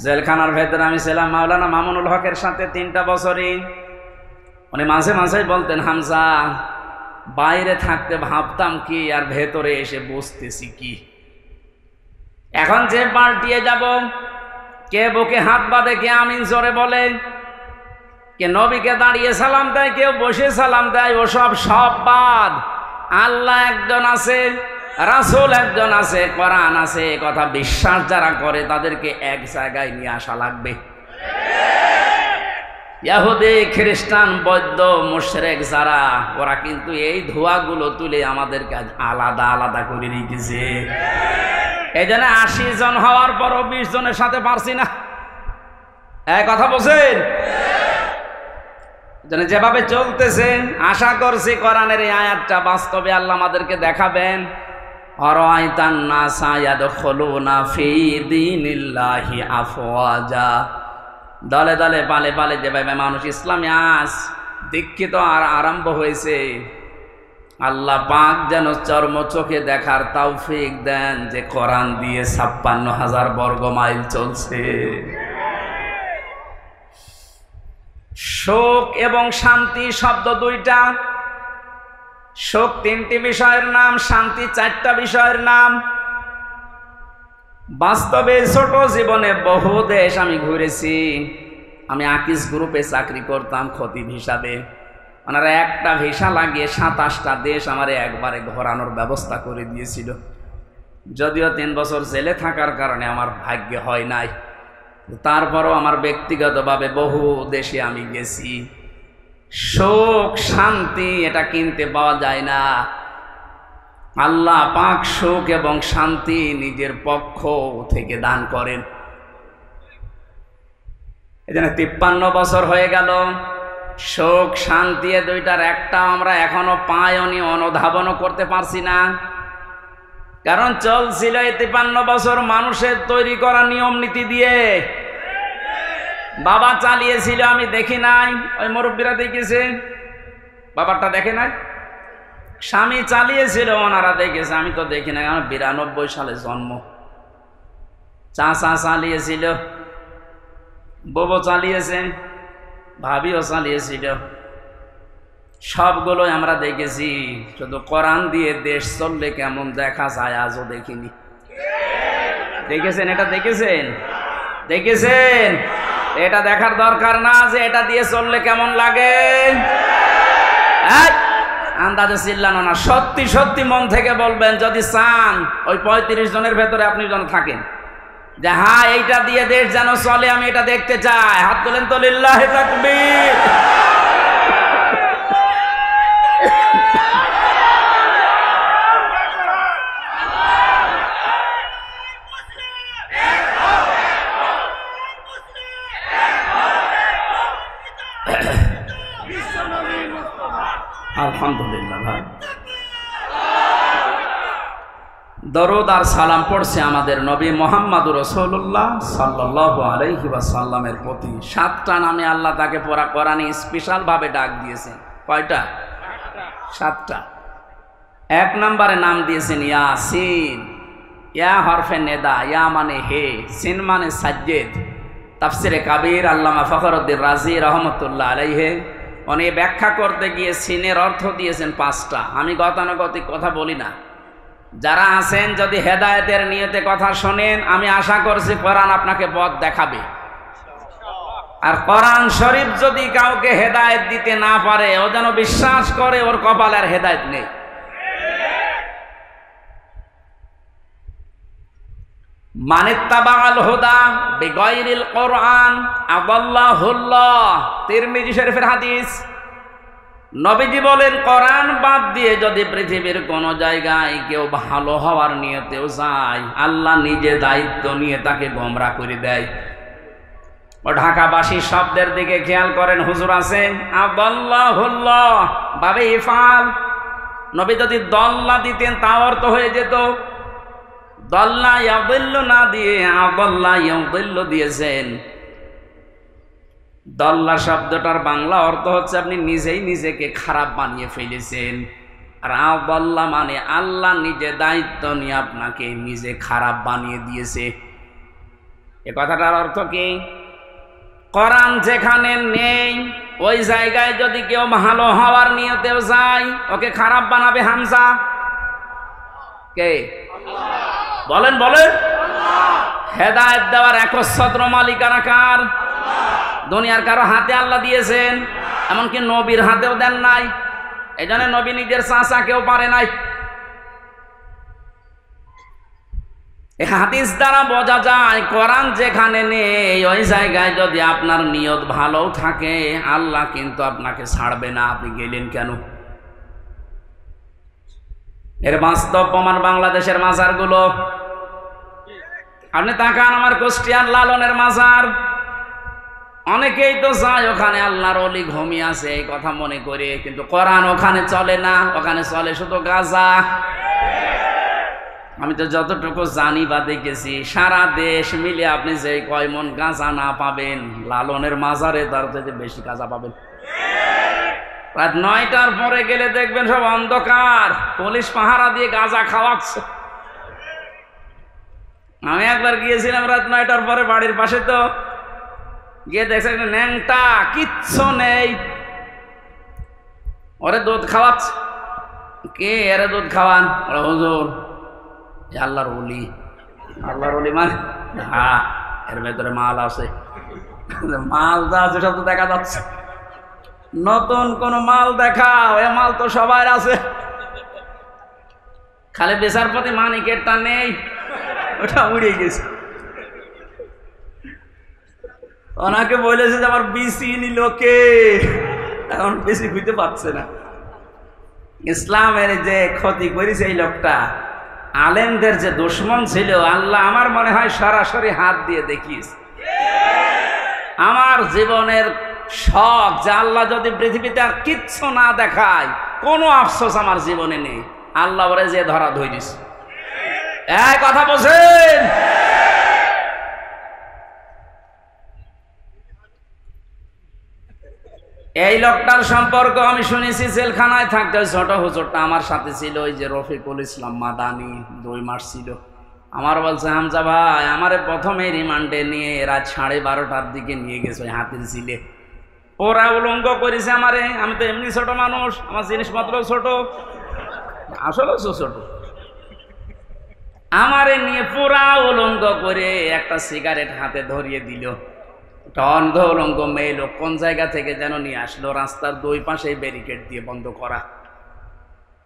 জেলখানার ভেতরে আমি ছিলাম মাওলানা মামুনুল হকের সাথে 3টা বছরই। উনি মাঝে মাঝে বলতেন, হামজা বাইরে থাকতে ভাবতাম কি আর ভেতরে এসে বসতেছি কি। এখন যে পাল্টিয়ে যাব, কে বুকে হাত বাঁধে, কে আমিন জোরে বলে, কে নবীকে দাঁড়িয়ে সালাম দেয়, কেউ বসে সালাম দেয়, ওসব সব বাদ। আল্লাহ একজন আছে, রাসূল একজন আছে, কোরআন আছে, কথা বিশ্বাস যারা করে তাদেরকে এক জায়গায় নিয়ে আসা লাগবে। ইহুদি, খ্রিস্টান, বৌদ্ধ, মুশরিক যারা, ওরা কিন্তু এই ধোঁয়াগুলো তুলে আমাদেরকে আলাদা আলাদা করে রেখেছে। এই জন্য 80 জন হওয়ার পরও 20 জনের সাথে পারছি না। এক কথা বলছেন। যেভাবে চলতেছে, আশা করছি কোরআনের এই আয়াতটা বাস্তবে আল্লাহ আমাদেরকে দেখাবেন। আরাআইতান নাসা ইয়াদখুলুনা ফি দীনিল্লাহি আফওয়াজা। দলে দলে পালে পালে যেভাবে মানুষ ইসলামে আজ দীক্ষিত আর আরম্ভ হয়েছে, আল্লাহ পাক যেন চর্ম চোখে দেখার তৌফিক দেন যে কোরআন দিয়ে 56,000 বর্গ মাইল চলছে। সুখ এবং শান্তি শব্দ দুইটা। শোক 3টি বিষয়ের নাম, শান্তি 4টা বিষয়ের নাম। বাস্তবে ছোট জীবনে বহু দেশ আমি ঘুরেছি। আমি আকিস গ্রুপে চাকরি করতাম খতিব হিসাবে। ওনারা একটা ভিসা লাগিয়ে 27টা দেশ আমারে একবারে ঘোরানোর ব্যবস্থা করে দিয়েছিল। যদিও 3 বছর জেলে থাকার কারণে আমার ভাগ্য হয় নাই, তারপরও আমার ব্যক্তিগতভাবে বহু দেশে আমি গেছি। সুখ শান্তি এটা কিনতে পাওয়া যায় না। আল্লাহ পাক সুখ এবং শান্তি নিজের পক্ষ থেকে দান করেন। এজন্য 53 বছর হয়ে গেল, সুখ শান্তি এ দুইটার একটা আমরা এখনো পাইনি, অনুধাবনও করতে পারছি না। কারণ চলছিল এই 53 বছর মানুষের তৈরি করা নিয়ম নীতি দিয়ে। বাবা চালিয়েছিল, আমি দেখি নাই, ওই মুরব্বীরা দেখেছে। বাবারটা দেখে নাই, স্বামী চালিয়েছিল, ওনারা দেখেছে, আমি তো দেখি নাই। আমার 92 সালে জন্ম। চাচা চালিয়েছিল, বউ চালিয়েছে, ভাবিও চালিয়েছিল, সবগুলোই আমরা দেখেছি। শুধু কোরআন দিয়ে দেশ চললে কেমন দেখা যায় আজও দেখিনি। দেখেছেন? এটা দেখেছেন? দেখেছেন? এটা দেখার দরকার না যে এটা দিয়ে চললে কেমন লাগে। আন্দাজে চিল্লানো না, সত্যি সত্যি মন থেকে বলবেন। যদি চান ওই 35 জনের ভেতরে আপনি যেন থাকেন যে হ্যাঁ এইটা দিয়ে দেশ যেন চলে, আমি এটা দেখতে চাই, হাত তোলেন তো, লিল্লাহি তাকবীর। আলহামদুলিল্লাহ ভাই। দরুদ আর সালাম পড়ছে আমাদের নবী মুহাম্মদুর রাসূলুল্লাহ সাল্লাল্লাহু আলাইহি ওয়াসাল্লামের প্রতি। 7টা নামে আল্লাহ তাকে পড়া কোরআনে স্পেশাল ভাবে ডাক দিয়েছেন। কয়টা? 7টা। 1 নম্বরে নাম দিয়েছেন ইয়াসিন। ইয়া হরফে নেদা, ইয়া মানে হে, সিন মানে সাজ্জেদ। তাফসিরে কাবীর আল্লামা ফখরুদ্দিন রাজি রহমতুল্লাহ আলাইহি উনি ব্যাখ্যা করতে গিয়ে সিনের অর্থ দিয়েছেন 5টা। আমি গতানুগতিক কথা বলি না। যারা আছেন যদি হেদায়েতের নিয়তে কথা শোনেন, আমি আশা করছি কোরআন আপনাকে পথ দেখাবে। আর কোরআন শরীফ যদি কাউকে হেদায়েত দিতে না পারে, ও যেন বিশ্বাস করে ওর কপালে আর হেদায়েত নেই। মানিত্তাবাআল হুদা বিগাইরিল কোরআন আদাল্লাহুল্লাহ। তিরমিজি শরীফের হাদিস। নবীজি বলেন, কোরআন বাদ দিয়ে যদি পৃথিবীর কোন জায়গায় কেউ ভালো হওয়ার নিয়তেও যায়, আল্লাহ নিজে দায়িত্ব নিয়ে তাকে গোমরাহ করে দেয়। ও ঢাকাবাসী শব্দের দিকে খেয়াল করেন, হুজুর আছে আদাল্লাহুল্লাহ বাবে ইফাল। নবী যদি দল্লা দিতেন তাও অর্থ হয়ে যেত। দল্লা ইয়াদিল্লু না দিয়ে আদাল্লা ইয়াদিল্লু দিয়েছেন। দল্লা শব্দটার বাংলা অর্থ হচ্ছে আপনি নিজেই নিজেকে খারাপ বানিয়ে ফেলেছেন। আর আদাল্লা মানে আল্লাহ নিজে দায়িত্ব নিয়ে আপনাকে নিজে খারাপ বানিয়ে দিয়েছে। এ কথাটার অর্থ কি? কোরআন যেখানে নেই ওই জায়গায় যদি কেউ ভালো হওয়ার নিয়তেও যায়, ওকে খারাপ বানাবে হামজা কে? বলেন বলেন। হেদায়েত দেওয়ার একচ্ছত্র মালিকানা কার? দুনিয়ার কারো হাতে আল্লাহ দিয়েছেন, এমনকি নবীর হাতেও দেন নাই। এই জন্য নবী নিজের চাচা কেউ পারে নাই। এই হাদিস দ্বারা বোঝা যায় কোরআন যেখানে নেই ওই জায়গায় যদি আপনার নিয়ত ভালো থাকে, আল্লাহ কিন্তু আপনাকে ছাড়বে না। আপনি গেলেন কেন? এর বাস্তব প্রমাণ বাংলাদেশের মাজারগুলো। আপনি তাকান, আমার কুষ্টিয়ার লালনের মাজার। অনেকেই তো যায় ওখানে আল্লাহর ওলি ঘুমিয়ে আছে এই কথা মনে করে, কিন্তু কোরআন ওখানে চলে না, ওখানে চলে শুধু গাঁজা। আমি তো যতটুকু জানি বা দেখেছি, সারা দেশ মিলে আপনি যে কয় মন গাঁজা না পাবেন, লালনের মাজারে তার থেকে বেশি গাঁজা পাবেন। রাত 9টার পরে গেলে দেখবেন সব অন্ধকার, পুলিশ পাহারা দিয়ে গাঁজা খাওয়াচ্ছে। আমি একবার গিয়েছিলাম রাত 9টার পরে বাড়ির পাশে, তো গিয়ে দেখছে ন্যাংটা, কিচ্ছু নেই, ওরে দুধ খাওয়াচ্ছে। কে এর দুধ খাওয়ান? হুজুর আল্লাহর ওলি। আল্লাহর ওলি মানে? হ্যাঁ, এর ভেতরে মাল আছে। মাল যা আছে সব তো দেখা যাচ্ছে। নতুন কোন মাল দেখাও, এ মাল তো সবার আছে। খালি বেচার প্রতি মানিকেরটা নেই, ওটা উড়ে গেছে। ওনাকে বলেছে যে আমার বিসি নিল কে, এখন বেশি বুঝতে পারছে না। ইসলামের যে ক্ষতি করেছে এই লোকটা, আলেমদের যে দুশ্মন ছিল, আল্লাহ আমার মনে হয় সরাসরি হাত দিয়ে দেখিস। আমার জীবনের শখ যে আল্লাহ যদি পৃথিবীতে আর কিচ্ছু না দেখায়, কোনো আফসোস আমার জীবনে নেই, আল্লাহ ওরে যে ধরা ধরে দিস। এই কথা বলছেন? এই লোকটার সম্পর্ক আমি শুনেছি জেলখানায় থাকতে। ওই ছোট হুজুরটা আমার সাথে ছিল, ওই যে রফিকুল ইসলাম মাদানি, 2 মাস ছিল। আমার বলছে, হামজা ভাই আমারে প্রথমে রিমান্ডে নিয়ে রাত 12:30টার দিকে নিয়ে গেছে ওই হাতির ঝিলে। ওরা উলঙ্গ করেছে আমারে। আমি তো এমনি ছোট মানুষ, আমার জিনিসপত্র ছোট, আসলে ছোট। আমারে নিয়ে পুরা উলঙ্গ করে একটা সিগারেট হাতে ধরিয়ে দিল। অন্ধ উলঙ্গ মেয়ে লোক কোন জায়গা থেকে যেন নিয়ে আসলো, রাস্তার 2 পাশে ব্যারিকেড দিয়ে বন্ধ করা।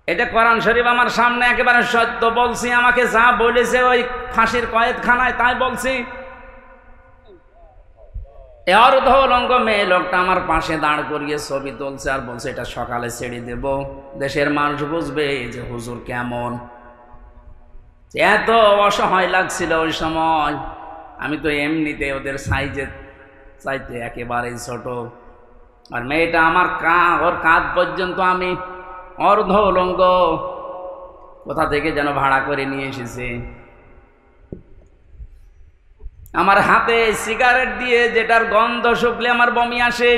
এটা কোরআন শরীফ আমার সামনে একেবারে সত্য বলছি। আমাকে যা বলেছে ওই ফাঁসির কয়েদখানায় তাই বলছি। অর্ধ উলঙ্গ মেয়ে লোকটা আমার পাশে দাঁড় করিয়ে ছবি তুলছে আর বলছে এটা সকালে ছেড়ে দেব, দেশের মানুষ বুঝবে যে হুজুর কেমন। এত অসহায় লাগছিল ওই সময়। আমি তো এমনিতে ওদের সাইজে চাইতে একেবারেই ছোট, আর মেয়েটা আমার ওর কাঁধ পর্যন্ত আমি অর্ধ উলঙ্গ। কোথা থেকে যেন ভাড়া করে নিয়ে এসেছে। আমার হাতে সিগারেট দিয়ে, যেটার গন্ধ শুকলে আমার বমি আসে,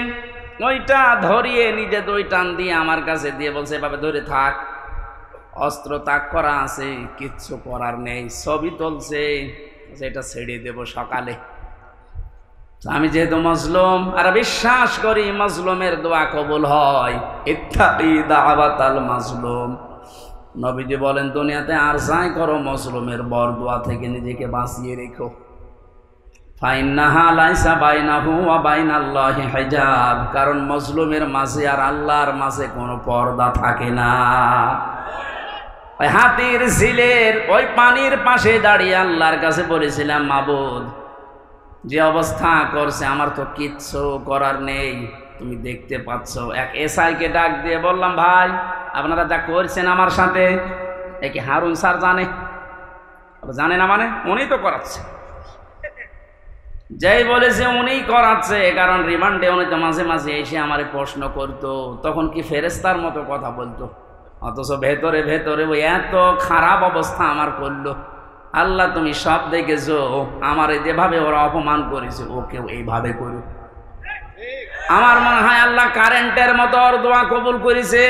ওইটা ধরিয়ে নিজে 2 টান দিয়ে আমার কাছে দিয়ে বলছে এভাবে ধরে থাক, অস্ত্র তাক করা আছে, কিচ্ছু করার নেই। ছবি তুলছে, এটা ছেড়ে দেব সকালে। আমি যেহেতু মজলুম আর বিশ্বাস করি মজলুমের দোয়া কবুল হয়, ইত্তাকি দাওয়াতাল মাজলুম। নবীজি বলেন দুনিয়াতে আর যাই করো মজলুমের বরদোয়া থেকে নিজেকে বাঁচিয়ে রেখো। ফাইন্নাহা লাইসা বাইনাহু ওয়া বাইনাল্লাহি হিজাব, কারণ মজলুমের মাঝে আর আল্লাহর মাঝে কোনো পর্দা থাকে না। ওই হাতির ঝিলের ওই পানির পাশে দাঁড়িয়ে আল্লাহর কাছে বলেছিলাম, মাবুদ যে অবস্থা করছে আমার তো কিচ্ছু করার নেই, তুমি দেখতে পাচ্ছ। এক এসআইকে ডাক দিয়ে বললাম, ভাই আপনারা যা করছেন আমার সাথে, একে হারুন স্যার জানে না? মানে উনি তো করাচ্ছে। যেই বলেছে উনিই করাচ্ছে, কারণ রিমান্ডে উনি তো মাঝে মাঝে এসে আমার প্রশ্ন করতো, তখন কি ফেরেস্তার মতো কথা বলতো, অথচ ভেতরে ভেতরে ওই এত খারাপ অবস্থা আমার করলো। আল্লাহ তুমি সব দেখেছো, আমার যেভাবে ওরা অপমান করেছে ওকেও এইভাবে করো। আমার মনে হয় আল্লাহ কারেন্টের মতো ওর দোয়া কবুল করেছে।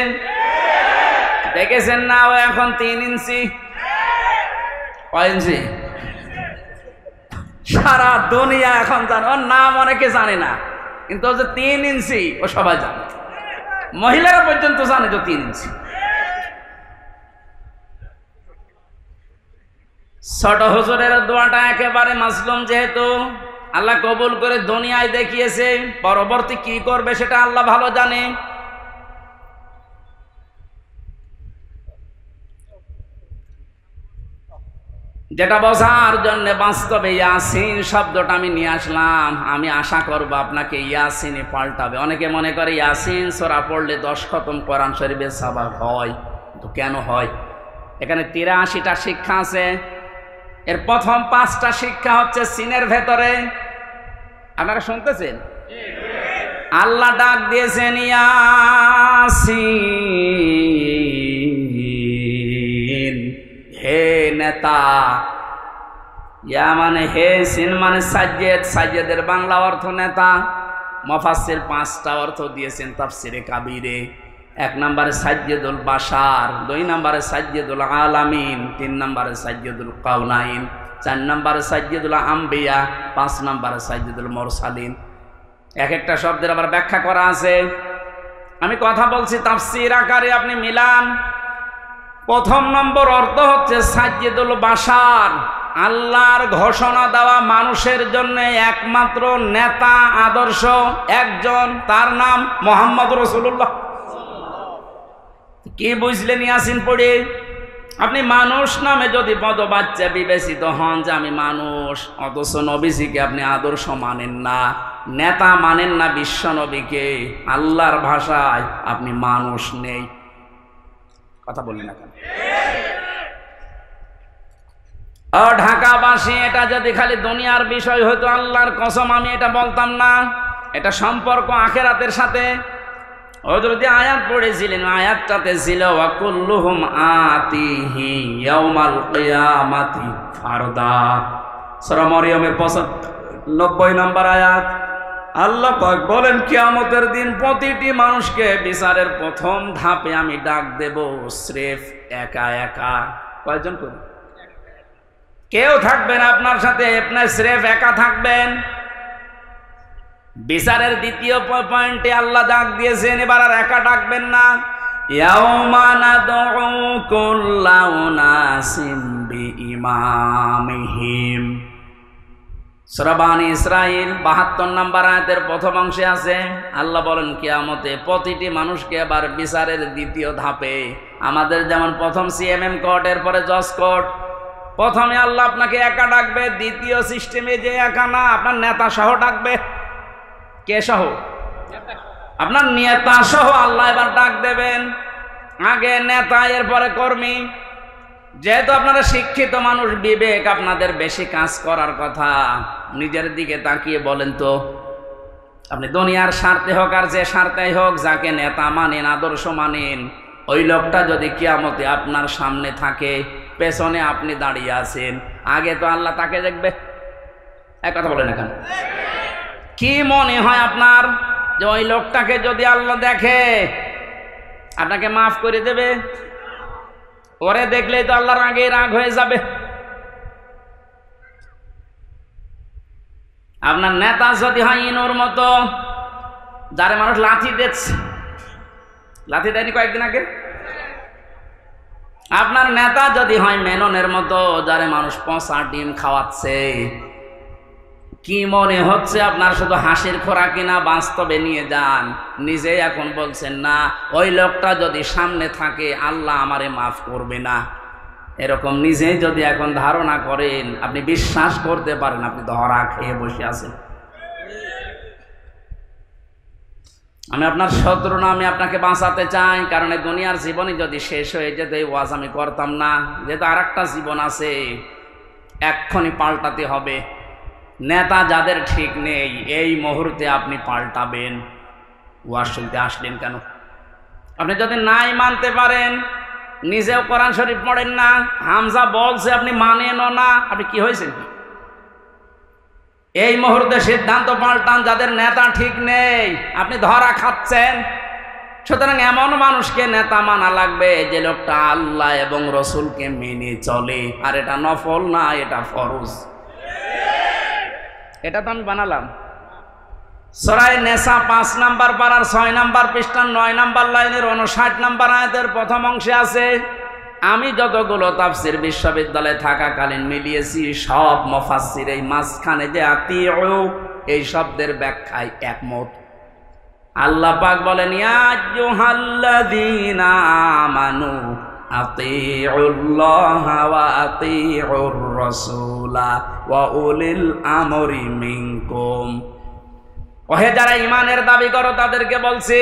দেখেছেন না, ও এখন 3 ইঞ্চি। কয় ইঞ্চি? সারা দুনিয়া এখন জানে, ওর নাম অনেকে জানে না, কিন্তু ও যে 3 ইঞ্চি ও সবাই জানে। মহিলারা পর্যন্ত জানে যে 3 ইঞ্চি। ছোট হুজুরের দোয়াটা একেবারে মাজলুম, যেহেতু আল্লাহ কবুল করে দুনিয়ায় দেখিয়েছে, পরবর্তী কি করবে সেটা আল্লাহ ভালো জানে। যেটা বোঝার জন্য বাস্তবে ইয়াসিন শব্দটা আমি নিয়ে আসলাম। আমি আশা করব আপনাকে ইয়াসিনে পাল্টাবে। অনেকে মনে করে ইয়াসিন সূরা পড়লে 10 খতম কোরআন শরীফের সওয়াব হয়, তো কেন হয়? এখানে 83টা শিক্ষা আছে। এর প্রথম 5টা শিক্ষা হচ্ছে সিনের ভেতরে। আপনারা শুনতেছেন? আল্লাহ ডাক দিয়েছেন ইয়াসিন, হে নেতা। ইয়া মানে হে, সিন মানে সাজ্জেদ, সাজ্জেদের বাংলা অর্থ নেতা। মুফাসসির 5টা অর্থ দিয়েছেন তাফসিরে কাবিরে। 1 নম্বরে সাজ্জেদুল বাশার, 2 নম্বরে সাজ্জেদুল আলামিন, 3 নম্বরে সাজ্জেদুল কাউনাইন, 4 নম্বরে সাজ্জেদুল আম্বিয়া, 5 নম্বরে সাজ্জেদুল মুরসালিন। এক একটা শব্দের আবার ব্যাখ্যা করা আছে। আমি কথা বলছি তাফসীর আকারে, আপনি মিলান। প্রথম নম্বর অর্থ হচ্ছে সাজ্জিদুল বাশার, আল্লাহর ঘোষণা দেওয়া মানুষের জন্য একমাত্র নেতা আদর্শ একজন, তার নাম মুহাম্মদ রাসূলুল্লাহ। কি বুঝলেন ইয়াসিন পড়ে? আপনি মানুষ নামে যদি পদবাচ্চা বিবেচিত হন যে আমি মানুষ, অথচ নবীজিকে আপনি আদর্শ মানেন না, নেতা মানেন না, বিশ্ব নবীকে, আল্লাহর ভাষায় আপনি মানুষ নেই। কথা বললেন না কেন? ঢাকাবাসী, এটা যদি খালি দুনিয়ার বিষয় হতো, আল্লাহর কসম আমি এটা বলতাম না। এটা সম্পর্ক আখিরাতের সাথে। হযরত আয়াত পড়েছিলেন, আয়াতটাতে ছিল ওয়া কুল্লুহুম আতিহি ইয়াউমাল কিয়ামাতি ফারদা। সূরা মরিয়মের 95 নম্বর আয়াত। আল্লাহ পাক বলেন কিয়ামতের দিন প্রতিটি মানুষকে বিচারের প্রথম ধাপে আমি ডাক দেব স্রেফ একা একা। কয়জন করে? কেউ থাকবেন আপনার সাথে, আপনি স্রেফ একা থাকবেন। বিচারের দ্বিতীয় পয়েন্টে আল্লাহ ডাক দিয়েছেন, এবার আর একা ডাকবেন না। ইয়াউমা নাদউ কুল্লা উনাসিম বিইমামিহিম। সূরা বানী ইসরাঈল 72 নম্বর আয়াতের প্রথম অংশে আছে, আল্লাহ বলেন কিয়ামতে প্রতিটি মানুষকে এবার বিচারের দ্বিতীয় ধাপে, আমাদের যেমন প্রথম সিএমএম কোর্ট, এরপরে জজ কোর্ট, প্রথমে আল্লাহ আপনাকে একা ডাকবে, দ্বিতীয় সিস্টেমে যে একা না, আপনার নেতা সহ ডাকবে। কে সহ? আপনার নেতা সহ আল্লাহ এবার ডাক দেবেন। আগে নেতা, এরপরে কর্মী। যেহেতু আপনারা শিক্ষিত মানুষ, বিবেক আপনাদের বেশি কাজ করার কথা, নিজের দিকে তাকিয়ে বলেন তো, আপনি দুনিয়ার স্বার্থে হোক আর যে স্বার্থেই হোক, যাকে নেতা মানেন, আদর্শ মানেন, ওই লোকটা যদি কিয়ামতে আপনার সামনে থাকে, পেছনে আপনি দাঁড়িয়ে আছেন, আগে তো আল্লাহ তাকে দেখবে। এক কথা বলেন এখন, কি মনে হয় আপনার যে ওই লোকটাকে যদি আল্লাহ দেখে আপনাকে মাফ করে দেবে? ওরে দেখলেই তো আল্লাহর আগে রাগ হয়ে যাবে। আপনার নেতা যদি হয় ইনুর মতো, যারে মানুষ লাথি দিচ্ছে, লাথি দেয়নি কয়েকদিন আগে? আপনার নেতা যদি হয় মেননের মতো, যারে মানুষ পচা ডিম খাওয়াচ্ছে, কি মনে হচ্ছে আপনার শুধু হাসির খোরাকি না, বাস্তবে নিয়ে যান। নিজেই এখন বলছেন না, ওই লোকটা যদি সামনে থাকে আল্লাহ আমারে মাফ করবে না, এরকম নিজেই যদি এখন ধারণা করেন, আপনি বিশ্বাস করতে পারেন আপনি ধরা খেয়ে বসে আছেন। আমি আপনার শত্রু না, আমি আপনাকে বাঁচাতে চাই। কারণ এই দুনিয়ার জীবনে যদি শেষ হয়ে যেত, এই ওয়াজ আমি করতাম না। যেহেতু আর একটা জীবন আছে, এক্ষুনি পাল্টাতে হবে। নেতা যাদের ঠিক নেই, এই মুহূর্তে আপনি পাল্টাবেন। ওয়াজ শুনতে আসলেন কেন? আপনি যদি নাই মানতে পারেন, নিজেও কোরআন শরীফ পড়েন না, হামজা বলছে আপনি মানেনও না, আপনি কি হয়েছেন? এই মুহূর্তে সিদ্ধান্ত পাল্টান। যাদের নেতা ঠিক নেই, আপনি ধরা খাচ্ছেন। সুতরাং এমন মানুষকে নেতা মানা লাগবে যে লোকটা আল্লাহ এবং রসুলকে মেনে চলে। আর এটা নফল না, এটা ফরজ। এটা তো আমি বানালাম। সূরা নেসা 5 নাম্বার পারার 6 নাম্বার পৃষ্ঠার 9 নাম্বার লাইনের 59 নাম্বার আয়াতের প্রথম অংশে আছে, আমি যতগুলো তাফসীর বিশ্ববিদ্যালয়ে থাকাকালীন মিলিয়েছি, সব মুফাসসির এই মাঝখানে যে আতিউ এই শব্দের ব্যাখ্যায় একমত। আল্লাহ পাক বলেন, ইয়া আইয়ুহাল্লাযীনা আমানু আতিউল্লাহা ওয়া আতিউর রাসূলা ওয়া উলিল আমরি মিনকুম। ওহে যারা ঈমানের দাবি করো, তাদেরকে বলছি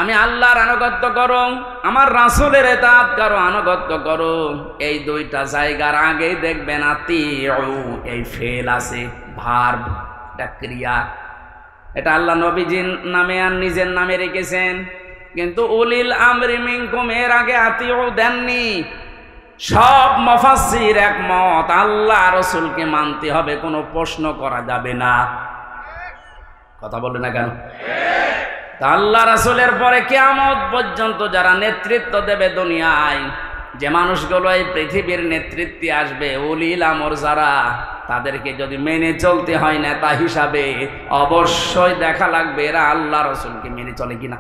আমি আল্লাহর আনুগত্য করো, আমার রাসূলের ইতাআত করো, আনুগত্য করো। এই দুইটা জায়গার আগেই দেখবেন আতিউ এই ফেল আছে, ভার্ব, এটা ক্রিয়া। এটা আল্লাহ নবীজির নামে আর নিজের নামে রেখেছেন, কিন্তু উলিল আমরি মিনকুম এর আগে আতিউ দেননি। সব মুফাসসির একমত, আল্লাহ রাসূলকে মানতে হবে, কোনো প্রশ্ন করা যাবে না। কথা বলে না কেন? আল্লাহ রাসূলের পরে কিয়ামত পর্যন্ত যারা নেতৃত্ব দেবে দুনিয়ায়, যে মানুষগুলো এই পৃথিবীর নেতৃত্বে আসবে, উলিল আমর যারা, তাদেরকে যদি মেনে চলতে হয় নেতা হিসাবে, অবশ্যই দেখা লাগবে এরা আল্লাহ রাসূলকে মেনে চলে কিনা।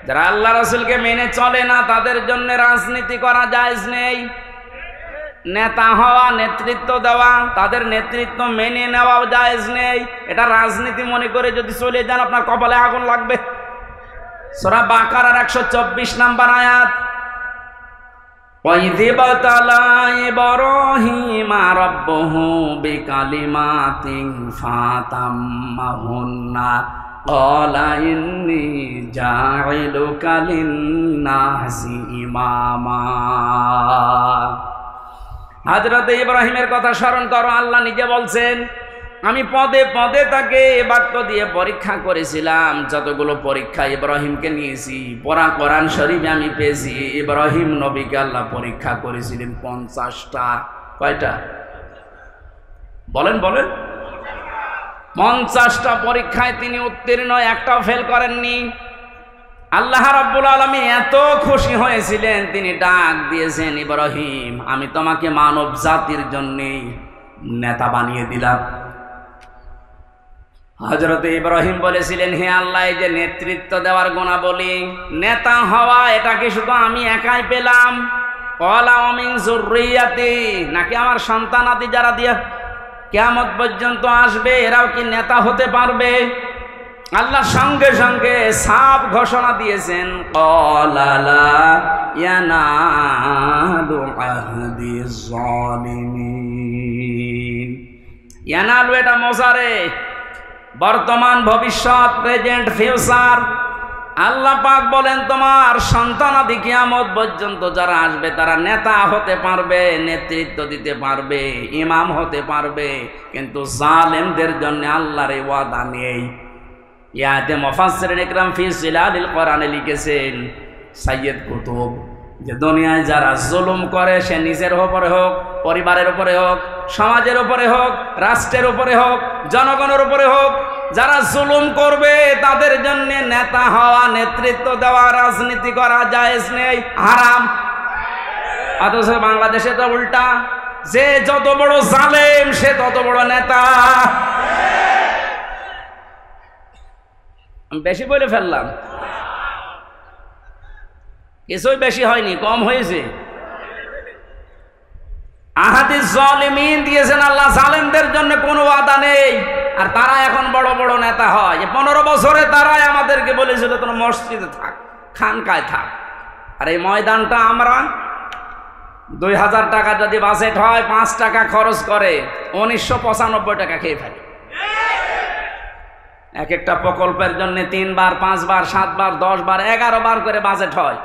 যারা আল্লাহ রাসূলকে মেনে চলে না তাদের জন্য রাজনীতি করা জায়েজ নেই। নেতা হওয়া, নেতৃত্ব দেওয়া, তাদের নেতৃত্ব মেনে নেওয়াও জায়েজ নেই। এটা রাজনীতি মনে করে যদি চলে যান আপনার কপালে আগুন লাগবে। সূরা বাকারার 124 নম্বর আয়াত, وَإِذِ ابْتَلَىٰ إِبْرَاهِيمَ رَبُّهُ بِكَلِمَاتٍ فَأَتَمَّهُنَّ قَالَ إِنِّي جَاعِلُكَ لِلنَّاسِ إِمَامًا। হযরত ইব্রাহিমের কথা স্মরণ করো। আল্লাহ নিজে বলছেন, আমি পদে পদে তাকে বাক্য দিয়ে পরীক্ষা করেছিলাম। যতগুলো পরীক্ষা ইব্রাহিমকে নিয়েছি পড়া কোরআন শরীফে আমি পেয়েছি। ইব্রাহিম নবীকে আল্লাহ পরীক্ষা করেছিলেন 50টা। কয়টা বলেন বলেন? 50টা পরীক্ষায় তিনি উত্তীর্ণ, একটাও ফেল করেননি। আল্লাহ রাব্বুল আলামিন এত খুশি হয়েছিলেন, তিনি ডাক দিয়েছেন, ইব্রাহিম আমি তোমাকে মানব জাতির জন্য নেতা বানিয়ে দিলাম। হযরত ইব্রাহিম বলেছিলেন, হে আল্লাহ, এই যে নেতৃত্ব দেওয়ার গুণাবলী, নেতা হওয়া, এটা কি শুধু আমি একাই পেলাম? ক্বালা ওয়া মিন যুররিয়াতি, নাকি আমার সন্তানাদি যারা দিয়া কিয়ামত পর্যন্ত আসবে এরাও কি নেতা হতে পারবে? আল্লাহ সঙ্গে সঙ্গে সাফ ঘোষণা দিয়েছেন, ক্বালা লা ইয়ানালু আহদিজ জালিমিন। ইয়ানালু এটা মোজারে, বর্তমান, ভবিষ্যৎ, প্রেজেন্ট, ফিউচার। আল্লাহ পাক বলেন তোমার সন্তানাদি কিয়ামত পর্যন্ত যারা আসবে তারা নেতা হতে পারবে, নেতৃত্ব দিতে পারবে, ইমাম হতে পারবে, কিন্তু জালেমদের জন্য আল্লাহর এই ওয়াদা নেই। ইয়াতে মুফাসসিরিন ইকরাম ফি জিলালিল কোরআনে লিখেছেন সাইয়্যিদ কুতুব, যে দুনিয়ায় যারা জুলুম করে, সে নিজের উপরে হোক, পরিবারের উপরে হোক, সমাজের উপরে হোক, রাষ্ট্রের উপরে হোক, জনগণের উপরে হোক, যারা জুলুম করবে তাদের জন্য নেতা হওয়া, নেতৃত্ব দেওয়া, রাজনীতি করা জায়েজ নেই, হারাম। অথচ বাংলাদেশে তো উল্টা, যে যত বড় জালেম সে তত বড় নেতা। আমি বেশি বলে ফেললাম? কিছুই বেশি হয়নি, কম হয়েছে। আহাদিস জালিমিন দিয়েছেন আল্লাহ, জালেমদের জন্য কোনো ওয়াদা নেই। আর তারা এখন বড় বড় নেতা হয়। 15 বছরে তারাই আমাদেরকে বলেছিল তোমরা মসজিদে থাক, খানকায় থাক। আর এই ময়দানটা আমরা 2000 টাকা যদি বাজেট হয়, 5 টাকা খরচ করে 1995 টাকা খেয়ে ফেলে। এক একটা প্রকল্পের জন্য 3 বার, 5 বার, 7 বার, 10 বার, 11 বার করে বাজেট হয়।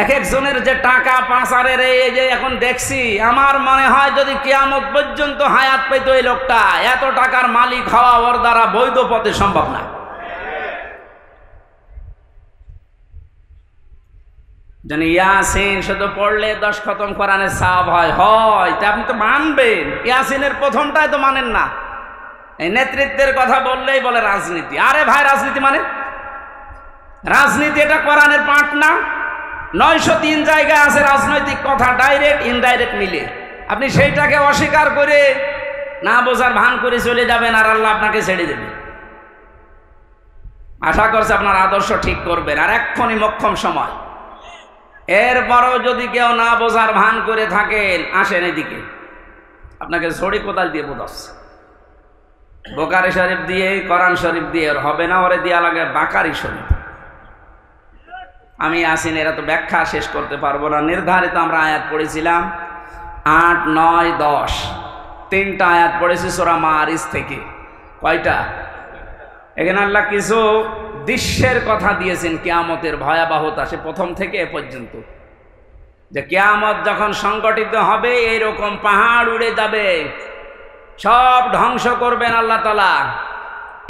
এক একজনের যে টাকা পাচারের এই যে এখন দেখছি, আমার মনে হয় যদি কিয়ামত পর্যন্ত হায়াত পেত এই লোকটা, এত টাকার মালিক হওয়া ওর দ্বারা বৈধ পথে সম্ভব না। যেন ইয়াসিন শুধু পড়লে 10 খতম কোরআনের সওয়াব হয়, তা আপনি তো মানবেন। ইয়াসিনের প্রথমটাই তো মানেন না। এই নেতৃত্বের কথা বললেই বলে রাজনীতি। আরে ভাই, রাজনীতি মানে রাজনীতি এটা কোরআনের পাঠ না। 903 জায়গায় আছে রাজনৈতিক কথা, ডাইরেক্ট ইনডাইরেক্ট মিলে। আপনি সেইটাকে অস্বীকার করে না বোঝার ভান করে চলে যাবেন, আর আল্লাহ আপনাকে ছেড়ে দেবে। আশা করছে আপনার আদর্শ ঠিক করবেন, আর এক্ষুনি মোক্ষম সময়। এরপরও যদি কেউ না বোঝার ভান করে থাকেন, আসেন এদিকে, আপনাকে ছড়ি কোদাল দিয়ে বোঝাচ্ছে। বোকারি শরীফ দিয়ে, কোরআন শরীফ দিয়ে ওর হবে না, ওরে দেওয়া লাগে বাকারি শরীফ। আমি আসিন, এরা তো ব্যাখ্যা শেষ করতে পারবো না। নির্ধারিত আমরা আয়াত পড়েছিলাম 8, 9, 10, 3টা আয়াত পড়েছি সূরা মারিজ থেকে। কয়টা? এখানে আল্লাহ কিছু দৃশ্যের কথা দিয়েছেন, কিয়ামতের ভয়াবহতা, সে প্রথম থেকে এ পর্যন্ত, যে কিয়ামত যখন সংগঠিত হবে এইরকম পাহাড় উড়ে যাবে, সব ধ্বংস করবেন আল্লাহ তাআলা।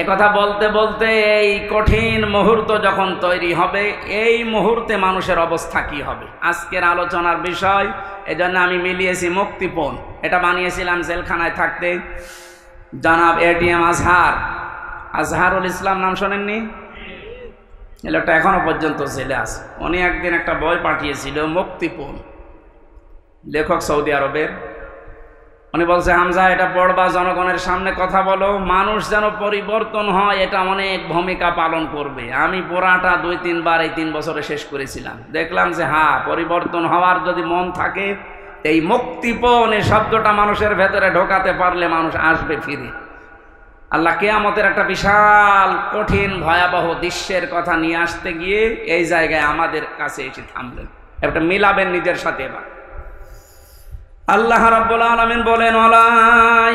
একথা বলতে বলতে এই কঠিন মুহূর্ত যখন তৈরি হবে, এই মুহূর্তে মানুষের অবস্থা কি হবে আজকের আলোচনার বিষয়। এজন্য আমি মিলিয়েছি মুক্তিপণ। এটা বানিয়েছিলাম জেলখানায় থাকতে। জনাব এটিএম আজহারুল ইসলাম, নাম শোনেননি? এই লোকটা এখনো পর্যন্ত জেলে আছে। উনি একদিন একটা বই পাঠিয়েছিল, মুক্তিপণ, লেখক সৌদি আরবের। উনি বলছে, হামজা এটা পড়বা, জনগণের সামনে কথা বলো, মানুষ যেন পরিবর্তন হয়, এটা অনেক ভূমিকা পালন করবে। আমি পড়াটা 2-3 বার এই 3 বছরে শেষ করেছিলাম। দেখলাম যে হ্যাঁ, পরিবর্তন হওয়ার যদি মন থাকে, এই মুক্তিপণ এই শব্দটা মানুষের ভেতরে ঢোকাতে পারলে মানুষ আসবে ফিরে। আল্লাহ কিয়ামতের একটা বিশাল কঠিন ভয়াবহ দৃশ্যের কথা নিয়ে আসতে গিয়ে এই জায়গায় আমাদের কাছে এসে থামলেন। একটা মিলাবেন নিজের সাথে। এবার আল্লাহ রাব্বুল আলামিন বলেন, ওয়ালা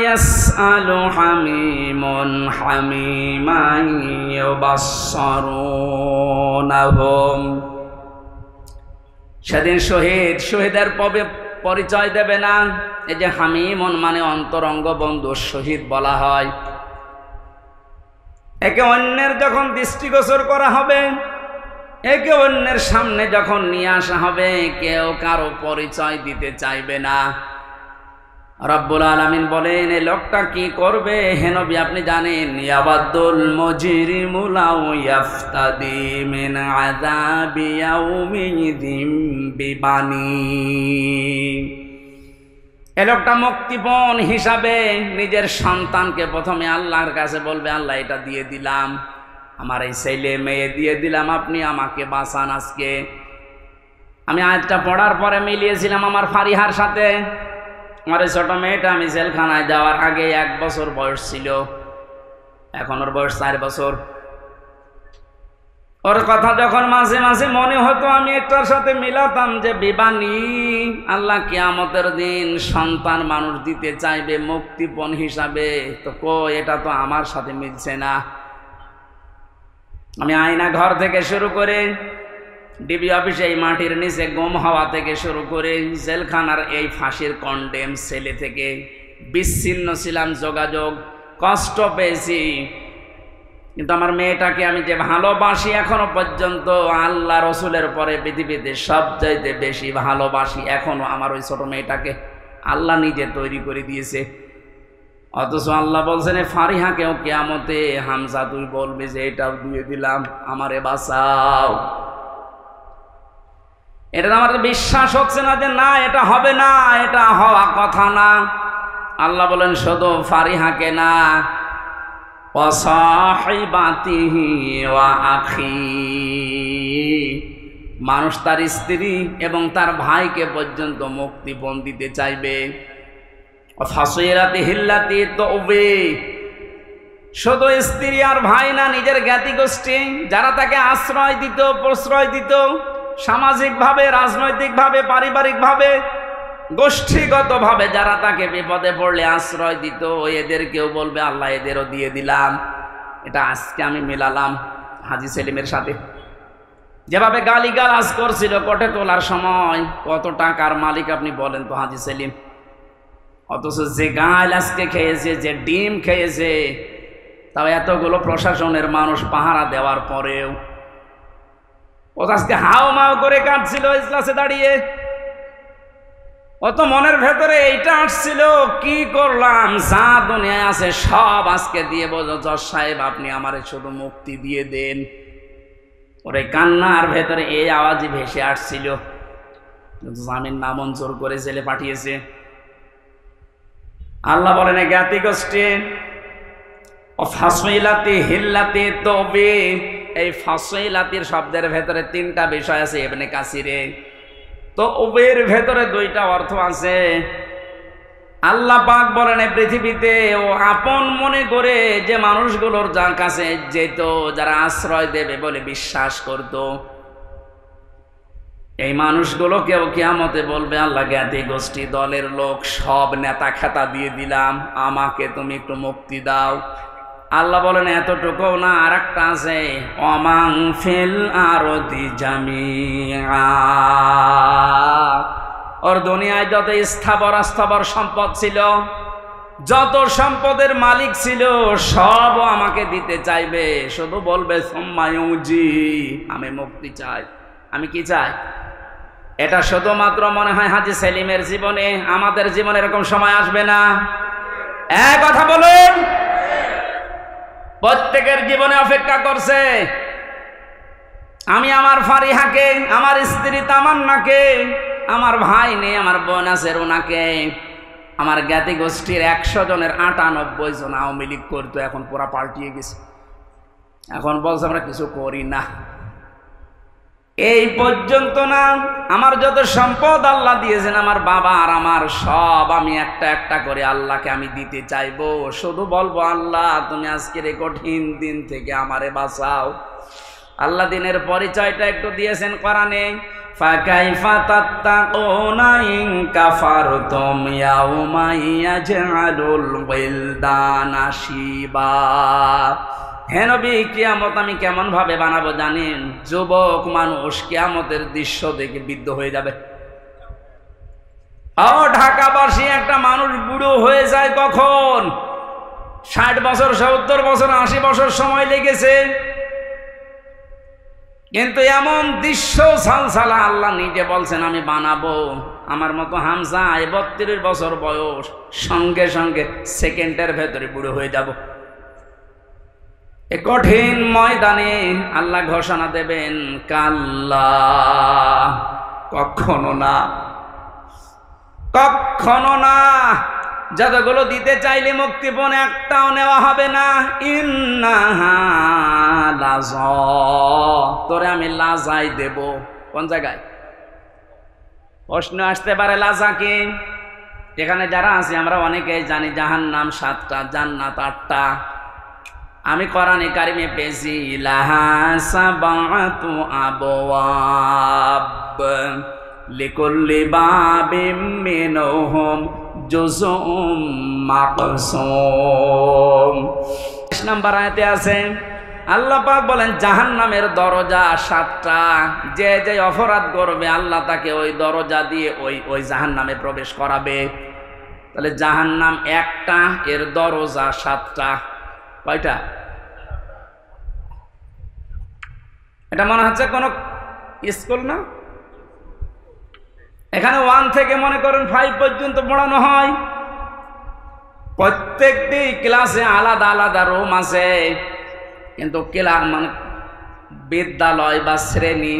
ইয়াসআলু হামিমুন হামিমান ইউবাসসারুনাহুম। সেদিন শহীদের পরিচয় দেবে না। এই যে হামিমুন মানে অন্তরঙ্গ বন্ধু, শহীদ বলা হয়। একে অন্যের যখন দৃষ্টিগোচর করা হবে, একে অন্যের সামনে যখন নিয়ে আসা হবে, কেউ কারো পরিচয় দিতে চাইবে না। রব্বুল আলামিন বলেন, এই লোকটা কি করবে? হে নবী আপনি জানেন, ইয়াবাদুল মুজরিমু লাউ ইয়াফতাদি মিন আযাবি ইয়াউমিযিন বিবানি। এই লোকটা মুক্তিপণ হিসাবে নিজের সন্তানকে প্রথমে আল্লাহর কাছে বলবে, আল্লাহ এটা দিয়ে দিলাম, আমার এই ছেলে মেয়ে দিয়ে দিলাম, আপনি আমাকে বাঁচান আজকে। আমি আয়াতটা পড়ার পরে মিলিয়েছিলাম আমার ফারিহার সাথে। আমার এই ছোট মেয়েটা আমি জেলখানায় যাওয়ার আগে 1 বছর বয়স ছিল, এখন ওর বয়স 4 বছর। ওর কথা যখন মাঝে মাঝে মনে হতো, আমি একটার সাথে মিলাতাম যে বিবানী, আল্লাহ কিয়ামতের দিন সন্তান মানুষ দিতে চাইবে মুক্তিপণ হিসাবে, তো এটা তো আমার সাথে মিলছে না। আমি আয়না ঘর থেকে শুরু করে ডিবি অফিসে এই মাটির নিচে গুম হওয়া থেকে শুরু করে জেলখানার এই ফাঁসির কন্ডেম সেলে থেকে বিচ্ছিন্ন ছিলাম, যোগাযোগ কষ্ট পেয়েছি। কিন্তু আমার মেয়েটাকে আমি যে ভালোবাসি এখনো পর্যন্ত, আল্লাহ রসুলের পরে পৃথিবীতে সবচাইতে বেশি ভালোবাসি এখনো আমার ওই ছোট মেয়েটাকে। আল্লাহ নিজে তৈরি করে দিয়েছে। অথচ আল্লাহ বলছেন, ফারিহাকেও কিয়ামতে হামজা তুই বলবি যে এটাও দিয়ে দিলাম, আমারে বাঁচাও। এটা আমার বিশ্বাস হচ্ছে না যে না এটা হবে না, এটা হওয়া কথা না। আল্লাহ বলেন শুধু ফারিহাকে না, ওয়াসাহিবাতিহি ওয়া আখি, মানুষ তার স্ত্রী এবং তার ভাইকে পর্যন্ত মুক্তিপণ দিতে চাইবে। ফাসিলাতি হিল্লাতি তওবে, শুধু স্ত্রী আর ভাই না, নিজের জ্ঞাতি গোষ্ঠী যারা তাকে আশ্রয় দিত, প্রশ্রয় দিত, সামাজিকভাবে, রাজনৈতিকভাবে, পারিবারিকভাবে, গোষ্ঠীগতভাবে যারা তাকে বিপদে পড়লে আশ্রয় দিত, এদেরকেও বলবে আল্লাহ এদেরও দিয়ে দিলাম। এটা আজকে আমি মেলালাম হাজী সেলিমের সাথে। যেভাবে গালিগালাজ করছিল কোর্টে তোলার সময়, কত টাকার মালিক আপনি বলেন তো হাজী সেলিম। অথচ যে গাল আজকে খেয়েছে, যে ডিম খেয়েছে, তাও এতগুলো প্রশাসনের মানুষ পাহারা দেওয়ার পরেও ও আজকে হাও মাও করে কাঁদছিল ইজলাসে দাঁড়িয়ে। অত মনের ভেতরে এইটা আসছিল, কি করলাম, যা দুনিয়ায় আছে সব আজকে দিয়ে বলো জজ সাহেব আপনি আমারে শুধু মুক্তি দিয়ে দেন। ওরে কান্নার ভেতরে এই আওয়াজই ভেসে আসছিল। জামিন নামঞ্জুর করে জেলে পাঠিয়েছে। আল্লাহ বলেন জ্ঞাতি গোষ্ঠী ফাসইলাতি হিল্লাতি তওবে, এই ফাসইলাতির শব্দের ভেতরে 3টা বিষয় আছে ইবনে কাসিরে। তো ওবের ভেতরে 2টা অর্থ আছে। আল্লাহ পাক বলেন পৃথিবীতে ও আপন মনে করে যে মানুষগুলোর যার কাছে যেত, যারা আশ্রয় দেবে বলে বিশ্বাস করত, এই মানুষগুলোকেও কিয়ামতে বলবে আল্লাহ জ্ঞাতি গোষ্ঠী দলের লোক সব নেতা খেতা দিয়ে দিলাম, আমাকে তুমি একটু মুক্তি দাও। আল্লাহ বলেন এতটুকু না, আর একটা আছে, অমাং ফিল আরদি জামিআ, ওর দুনিয়ায় যত স্থাবর অস্থাবর সম্পদ ছিল, যত সম্পদের মালিক ছিল, সব আমাকে দিতে চাইবে। শুধু বলবে সুম্মায়ুজি, আমি মুক্তি চাই। আমি কি চাই? এটা শুধুমাত্র মনে হয় হাজী সেলিমের জীবনে, আমাদের জীবনে এরকম সময় আসবে না? এক কথা বলুন। প্রত্যেকের জীবনে অপেক্ষা করছে। আমি আমার ফারিহাকে, আমার স্ত্রী তামান্নাকে, আমার ভাই নেই, আমার বোন আছে রুনাকে, আমার জ্ঞাতি গোষ্ঠীর 100 জনের 98 জন আওয়ামী লীগ করতো, এখন পুরা পাল্টিয়ে গেছে। এখন বলছে আমরা কিছু করি না। এই পর্যন্ত না, আমার যত সম্পদ আল্লাহ দিয়েছেন, আমার বাবা আর আমার সব, আমি একটা একটা করে আল্লাহকে আমি দিতে চাইবো। শুধু বলবো, আল্লাহ তুমি আজকের এই কঠিন দিন থেকে আমারে বাঁচাও। আল্লাহ দিনের পরিচয়টা একটু দিয়েছেন কোরআনে, ফাকাইফা তাত্তাকুনা ইন কাফারতুম ইয়াউমা ইয়াজআলুল ওয়িলদানা শিবা। হে নবী, কিয়ামত আমি কেমন ভাবে বানাবো জানেন? যুবক মানুষ কিয়ামতের দৃশ্য দেখে বিদ্ধ হয়ে যাবে। ঢাকাবাসী একটা মানুষ বুড়ো হয়ে যায় কখন? 60 বছর, 70 বছর, 80 বছর সময় লেগেছে, কিন্তু এমন দৃশ্য সালসালা আল্লাহ নিজে বলছেন আমি বানাবো। আমার মতো হামজা 32 বছর বয়স, সঙ্গে সঙ্গে সেকেন্ডের ভেতরে বুড়ো হয়ে যাব। এ কঠিন ময়দানে আল্লাহ ঘোষণা দেবেন, কাল্লা, কখনো না, কখনো না। যতগুলো দিতে চাইলে মুক্তিপণ একটাও নেওয়া হবে না। ইন্নাহা লাযা, তোরে আমি লাজাই দেব। কোন জায়গায়? প্রশ্ন আসতে পারে, লাজা কি? এখানে যারা আছে আমরা অনেকেই জানি জাহান্নাম 7টা, জান্নাত 8টা। আমি কোরআনে কারিমে পেয়েছি, লাহা সাবাতু আবওয়াব লিকুল্লি বাবিম মিনহুম জুজুম মাকসুম। 20 নম্বর আয়াতে আছে, আল্লাহ পাক বলেন জাহান্নামের দরজা 7টা। যে যে অপরাধ করবে আল্লাহ তাকে ওই দরজা দিয়ে ওই জাহান্নামে প্রবেশ করাবে। তাহলে জাহান্নাম একটা, এর দরজা 7টা। কয়টা? এটা মনে হচ্ছে কোন স্কুল না? এখানে 1 থেকে মনে করেন 5 পর্যন্ত পড়ানো হয়। প্রত্যেকটি ক্লাসে আলাদা আলাদা রুম আছে, কিন্তু মানে বিদ্যালয় বা শ্রেণী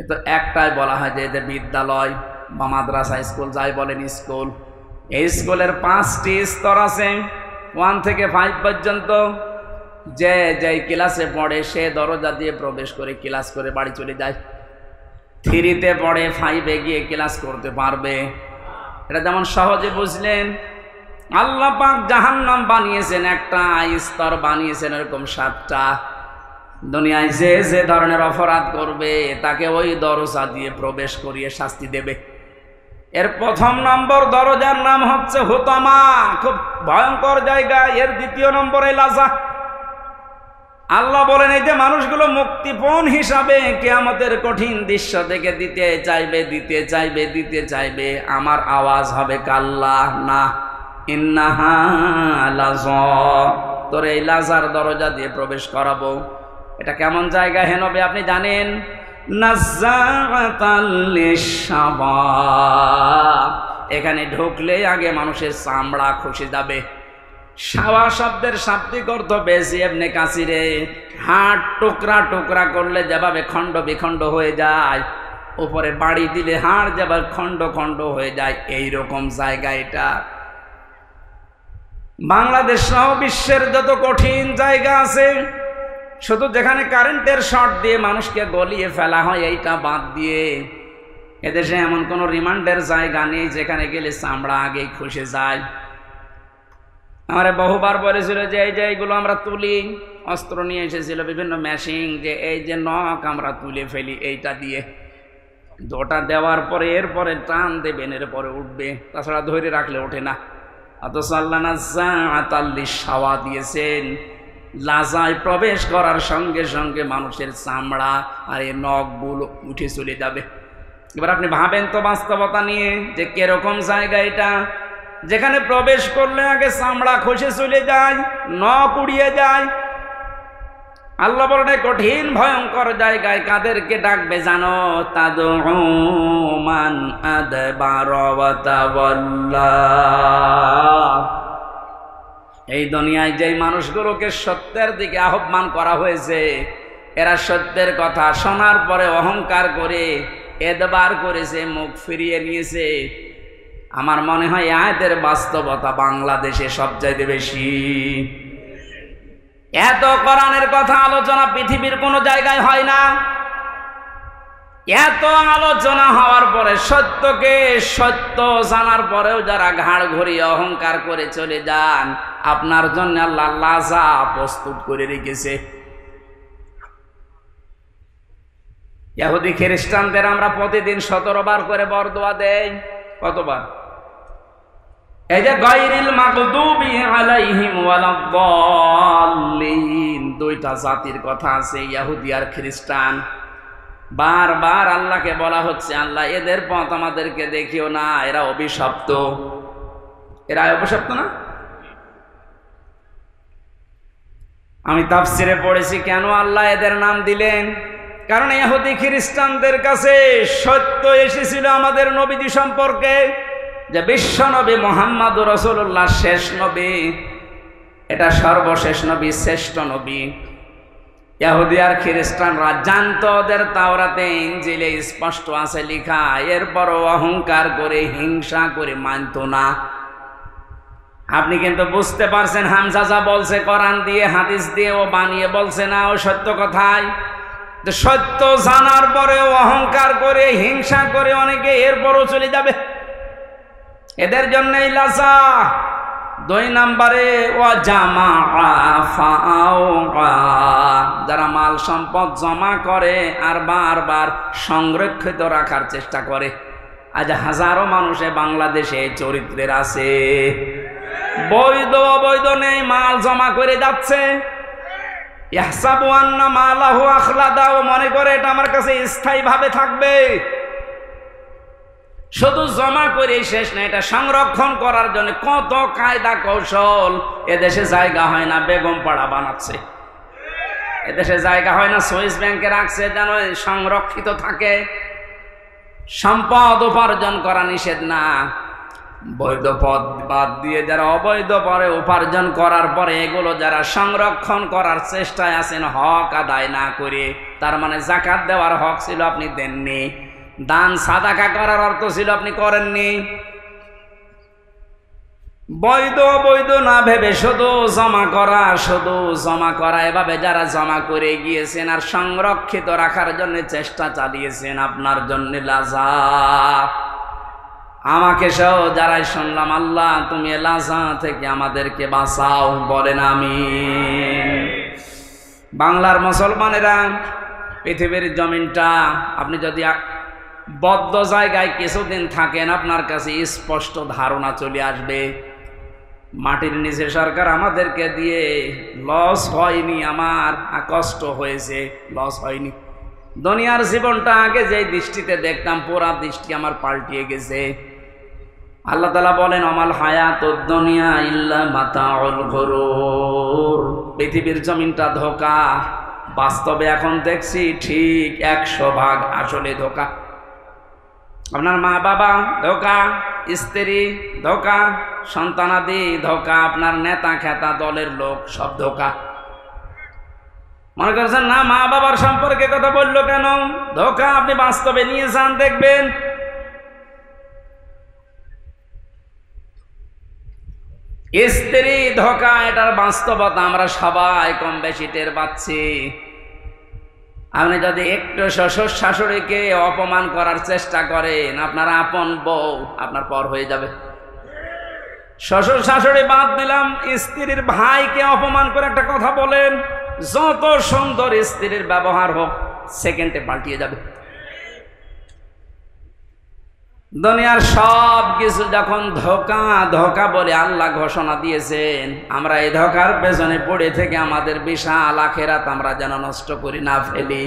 তো একটাই বলা হয় যে বিদ্যালয় বা মাদ্রাসা, স্কুল যাই বলেন স্কুল। এই স্কুলের 5টি স্তর আছে, 1 থেকে 5 পর্যন্ত। যে ক্লাসে পড়ে সে দরজা দিয়ে প্রবেশ করে ক্লাস করে বাড়ি চলে যায়। 3-তে পড়ে, 5-এ গিয়ে ক্লাস করতে পারবে। এটা যেমন সহজে বুঝলেন। আল্লাহ পাক জাহান্নাম বানিয়েছেন একটা, স্তর বানিয়েছেন এরকম 7টা। দুনিয়ায় যে যে ধরনের অপরাধ করবে তাকে ওই দরজা দিয়ে প্রবেশ করিয়ে শাস্তি দেবে। এর 1 নম্বর দরজার নাম হচ্ছে হুতামা, খুব ভয়ঙ্কর জায়গা। এর 2 নম্বরে লাজা। আল্লাহ বলেন এই যে মানুষগুলো মুক্তিপণ হিসাবে কিয়ামতের কঠিন দৃশ্য থেকে দিতে চাইবে, দিতে চাইবে, দিতে চাইবে, আমার আওয়াজ হবে কাল্লা, না, ইন্নাহা লাযা, তোর এই লাজার দরজা দিয়ে প্রবেশ করাবো। এটা কেমন জায়গা হে নবী আপনি জানেন? নাযাআতাল লিশাবা। এখানে ঢুকলে আগে মানুষের চামড়া খসে যাবে। শাওয়া শব্দের শাব্দিক অর্থ বেশি ইবনে কাসিরে, হাড় টুকরা টুকরা করলে যেভাবে খণ্ড বিখণ্ড হয়ে যায়, উপরে বাড়ি দিলে হাড় যেভাবে খণ্ড খণ্ড হয়ে যায়, এইরকম জায়গা এটা। বাংলাদেশ সহ বিশ্বের যত কঠিন জায়গা আছে, শুধু যেখানে কারেন্টের শর্ট দিয়ে মানুষকে গলিয়ে ফেলা হয় এইটা বাদ দিয়ে, এদেশে এমন কোনো রিমান্ডের জায়গা নেই যেখানে গেলে চামড়া আগেই খসে যায়। আমরা বহুবার বলেছিল যে এই যে এইগুলো আমরা তুলি, অস্ত্র নিয়ে এসেছিল বিভিন্ন মেশিন, যে এই যে নখ আমরা তুলে ফেলি এইটা দিয়ে, ওটা দেওয়ার পরে এরপরে টান দেবেন, এরপরে উঠবে, তাছাড়া ধরে রাখলে ওঠে না। অথচ আল্লাহ নাযাআতাল লিশাওয়া দিয়েছেন, লাজায় প্রবেশ করার সঙ্গে সঙ্গে মানুষের চামড়া আর এই নখগুলো উঠে চলে যাবে। এবার আপনি ভাবেন তো বাস্তবতা নিয়ে যে কিরকম জায়গা এটা, যেখানে প্রবেশ করলে আগে চামড়া খসে চলে যায়, নখ উড়িয়ে যায়। আল্লাহ বলেন কঠিন ভয়ঙ্কর জায়গায় কাদেরকে ডাকবে জানো? তাদউ মান আদবারা ওয়া তাওয়াল্লা। এই দুনিয়ায় যেই মানুষগুলোকে সত্যের দিকে আহ্বান করা হয়েছে, এরা সত্যের কথা শোনার পরে অহংকার করে এদবার করেছে, মুখ ফিরিয়ে নিয়েছে। আমার মনে হয় এই আয়াতের বাস্তবতা বাংলাদেশে সবচাইতে বেশি। এত কোরআনের কথা আলোচনা পৃথিবীর কোনো জায়গায় হয় না। এত আলোচনা হওয়ার পরে সত্যকে সত্য জানার পরেও যারা ঘাড় ঘুরিয়ে অহংকার করে চলে যান, আপনার জন্য আল্লাহ লাজা প্রস্তুত করে রেখেছে। ইহুদি খ্রিস্টানদের আমরা প্রতিদিন 17 বার করে বরদোয়া দেই। কতবার? এই যে গায়রিল মাগদুবি আলাইহিম ওয়ালাদ-দাল্লিন, দুইটা জাতির কথা আছে, ইহুদি আর খ্রিস্টান। বারবার আল্লাহকে বলা হচ্ছে, আল্লাহ এদের পথ আমাদেরকে দেখিও না, এরা অভিশপ্ত। এরা অভিশপ্ত না? আমি তাফসিরে পড়েছি কেন আল্লাহ এদের নাম দিলেন। কারণ ইহুদি খ্রিস্টানদের কাছে সত্য এসেছিল আমাদের নবীজি সম্পর্কে, যে বিশ্ব নবী মুহাম্মদুর রাসূলুল্লাহ শেষ নবী, এটা সর্বশেষ নবী, শ্রেষ্ঠ নবী। ইহুদি আর খ্রিস্টানরা জানতো ওদের তাওরাতে ইনজিলে স্পষ্ট আছে লেখা, এরপরও অহংকার করে হিংসা করে মানত না। আপনি কিন্তু বুঝতে পারছেন হামজা যা বলছে কোরআন দিয়ে হাদিস দিয়ে ও বানিয়ে বলছে না, ও সত্য কথাই। সত্য জানার পরেও অহংকার করে হিংসা করে অনেকে এরপরও চলে যাবে। এদের জন্যই লাজা। 2 নম্বরে যারা মাল সম্পদ জমা করে আর বারবার সংরক্ষিত রাখার চেষ্টা করে। আজ হাজারো মানুষে বাংলাদেশে চরিত্রের আছে, বৈধ অবৈধ নেই, মাল জমা করে যাচ্ছে। ইয়াহসাবু আন্না মালাহু আখলাদা, ও মনে করে এটা আমার কাছে স্থায়ীভাবে থাকবে। শুধু জমা করে শেষ না, এটা সংরক্ষণ করার জন্য কত কায়দা কৌশল। এদেশে জায়গা হয় না, বেগম পাড়া বানাচ্ছে। এদেশে জায়গা হয় না, সুইস ব্যাংকে রাখছে যেন সংরক্ষিত থাকে। সম্পদ উপার্জন করা নিষেধ না, বৈধ পদ বাদ দিয়ে যারা অবৈধ পরে উপার্জন করার পরে এগুলো যারা সংরক্ষণ করার চেষ্টায় আছেন হক আদায় না করে, তার মানে যাকাত দেওয়ার হক ছিল আপনি দেননি, দান সাদাকা করার অর্থ ছিল আপনি করেননি। বৈধ বৈধ না ভেবে শুধু জমা করা, এভাবে যারা জমা করে গিয়েছেন আর সংরক্ষিত রাখার জন্য চেষ্টা চালিয়েছেন, আপনার জন্য লাজা। আমাকে সহ যারাই শুনলাম, আল্লাহ তুমি লাজা থেকে আমাদেরকে বাঁচাও, বলেন আমিন। বাংলার মুসলমানেরা, পৃথিবীর জমিনটা আপনি যদি বদ্ধ জায়গায় কিছুদিন থাকেন, আপনার কাছে স্পষ্ট ধারণা চলে আসবে মাটির নিচে সরকার আমাদেরকে দিয়ে লস হয়নি, আমার কষ্ট হয়েছে, লস হয়নি। দুনিয়ার জীবনটা আগে যে দৃষ্টিতে দেখতাম, পুরা দৃষ্টি আমার পাল্টিয়ে গেছে। আল্লাহ তাআলা বলেন, আমাল হায়াতুদ দুনিয়া ইল্লা মাতাউল গুরুর, পৃথিবীর জমিনটা ধোঁকা। বাস্তবে এখন দেখছি ঠিক 100% আসলে ধোঁকা। আপনার মা বাবা ধোঁকা, স্ত্রী ধোঁকা, সন্তানাদি ধোঁকা, আপনার নেতা খেতা দলের লোক সব ধোঁকা। মনে করছেন না মা বাবার সম্পর্কে কথা বললো কেন? ধোঁকা। আপনি বাস্তবে নিয়ে যান, দেখবেন। স্ত্রী ধোঁকা, এটার বাস্তবতা আমরা সবাই কম বেশি টের পাচ্ছি। আপনি যদি একটু শ্বশুর শাশুড়িকে অপমান করার চেষ্টা করেন, আপনার আপন বউ আপনার পর হয়ে যাবে। শ্বশুর শাশুড়ি বাদ দিলাম, স্ত্রীর ভাইকে অপমান করে একটা কথা বলেন, যত সুন্দর স্ত্রীর ব্যবহার হোক, সেকেন্ডে পাল্টিয়ে যাবে। দুনিয়ার সব কিছু যখন ধোঁকা ধোঁকা বলে আল্লাহ ঘোষণা দিয়েছেন, আমরা এই ধোঁকার পেছনে পড়ে থেকে আমাদের বিশাল আখিরাত আমরা যেন নষ্ট করি না ফেলি।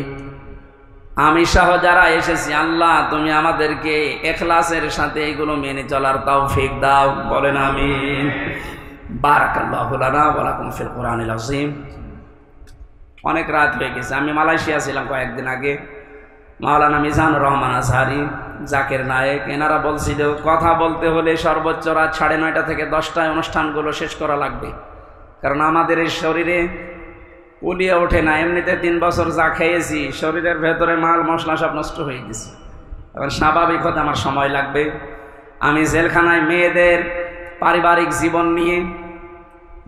আমি সহ যারা এসেছি, আল্লাহ তুমি আমাদেরকে ইখলাসের সাথে এগুলো মেনে চলার তৌফিক দাও, বলেন আমিন। বারাকাল্লাহু লানা ওয়া লাকুম ফিল কুরআনিল আযীম। অনেক রাত হয়ে গেছে। আমি মালয়েশিয়া ছিলাম কয়েকদিন আগে। মাওলানা মিজানুর রহমান আজহারি, জাকির নায়েক, এনারা বলছিল কথা বলতে হলে সর্বোচ্চ রাত 9:30 থেকে 10টায় অনুষ্ঠানগুলো শেষ করা লাগবে, কারণ আমাদের এই শরীরে পুলিয়ে ওঠে না। এমনিতে 3 বছর যা খেয়েছি, শরীরের ভেতরে মাল মশলা সব নষ্ট হয়ে গেছে। এবার স্বাভাবিক হতে আমার সময় লাগবে। আমি জেলখানায় মেয়েদের পারিবারিক জীবন নিয়ে,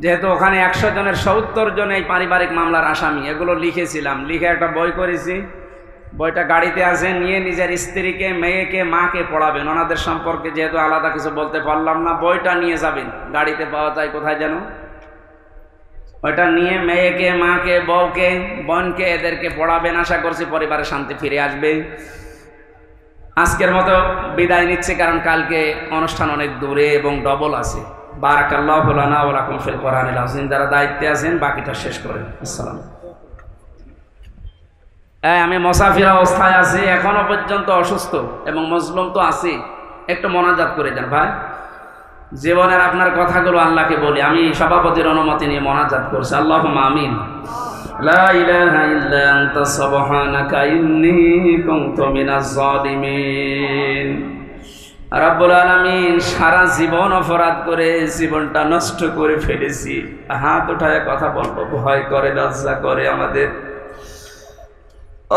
যেহেতু ওখানে 100 জনের 70 জন এই পারিবারিক মামলার আসামি, এগুলো লিখেছিলাম, লিখে একটা বই করেছি। বইটা গাড়িতে আছে, নিয়ে নিজের স্ত্রীকে, মেয়েকে, মাকে পড়াবেন। ওনাদের সম্পর্কে যেহেতু আলাদা কিছু বলতে পারলাম না, বইটা নিয়ে যাবেন, গাড়িতে পাওয়া যায় কোথায় যেন। ওইটা নিয়ে মেয়েকে, মাকে, বউকে, বোনকে, এদেরকে পড়াবেন। আশা করছি পরিবারে শান্তি ফিরে আসবে। আজকের মতো বিদায় নিচ্ছে, কারণ কালকে অনুষ্ঠান অনেক দূরে এবং ডবল আছে। বারাকাল্লাহু লানা ওয়া লাকুম ফিল কোরআনিল আযীম। যারা দায়িত্বে আছেন বাকিটা শেষ করেন। আসসালাম। আমি মুসাফির অবস্থায় আছি, এখনো পর্যন্ত অসুস্থ এবং মজলুম তো আছি। একটু মোনাজাত করে দেন ভাই। জীবনের আপনার কথাগুলো আল্লাহকে বলি। আমি সভাপতির অনুমতি নিয়ে মোনাজাত করছি। আল্লাহুম্মা আমিন। লা ইলাহা ইল্লা আনতা সুবহানাকা ইন্নী কুনতু মিনাজ জালিমিন। রাব্বুল আলামিন, সারা জীবন অপরাধ করে জীবনটা নষ্ট করে ফেলেছি। হাত উঠায় কথা বলবো, ভয় করে, লজ্জা করে। আমাদের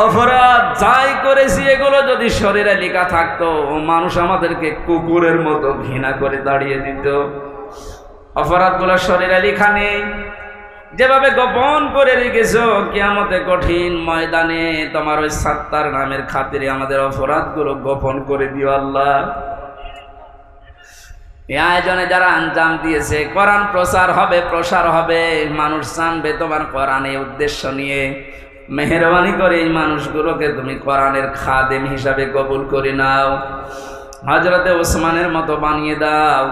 অপরাধ যাই করেছি এগুলো যদি শরীরে লেখা থাকতো, মানুষ আমাদেরকে কুকুরের মতো ঘৃণা করে দাঁড়িয়ে দিত। অপরাধগুলো শরীরে লেখা নেই, যেভাবে গোপন করে রেখেছো, কিয়ামতে কঠিন ময়দানে তোমার ওই সাত্তার নামের খাতিরে আমাদের অপরাধগুলো গোপন করে দিও আল্লাহ। এই আয়োজনে যারা আঞ্জাম দিয়েছে, কোরআন প্রচার হবে, প্রসার হবে, মানুষ জানবে তোমার কোরআন, এই উদ্দেশ্য নিয়ে মেহেরবানি করে এই মানুষগুলোকে তুমি কোরআনের খাদেম হিসাবে কবুল করে নাও। হযরতে ওসমানের মতো বানিয়ে দাও।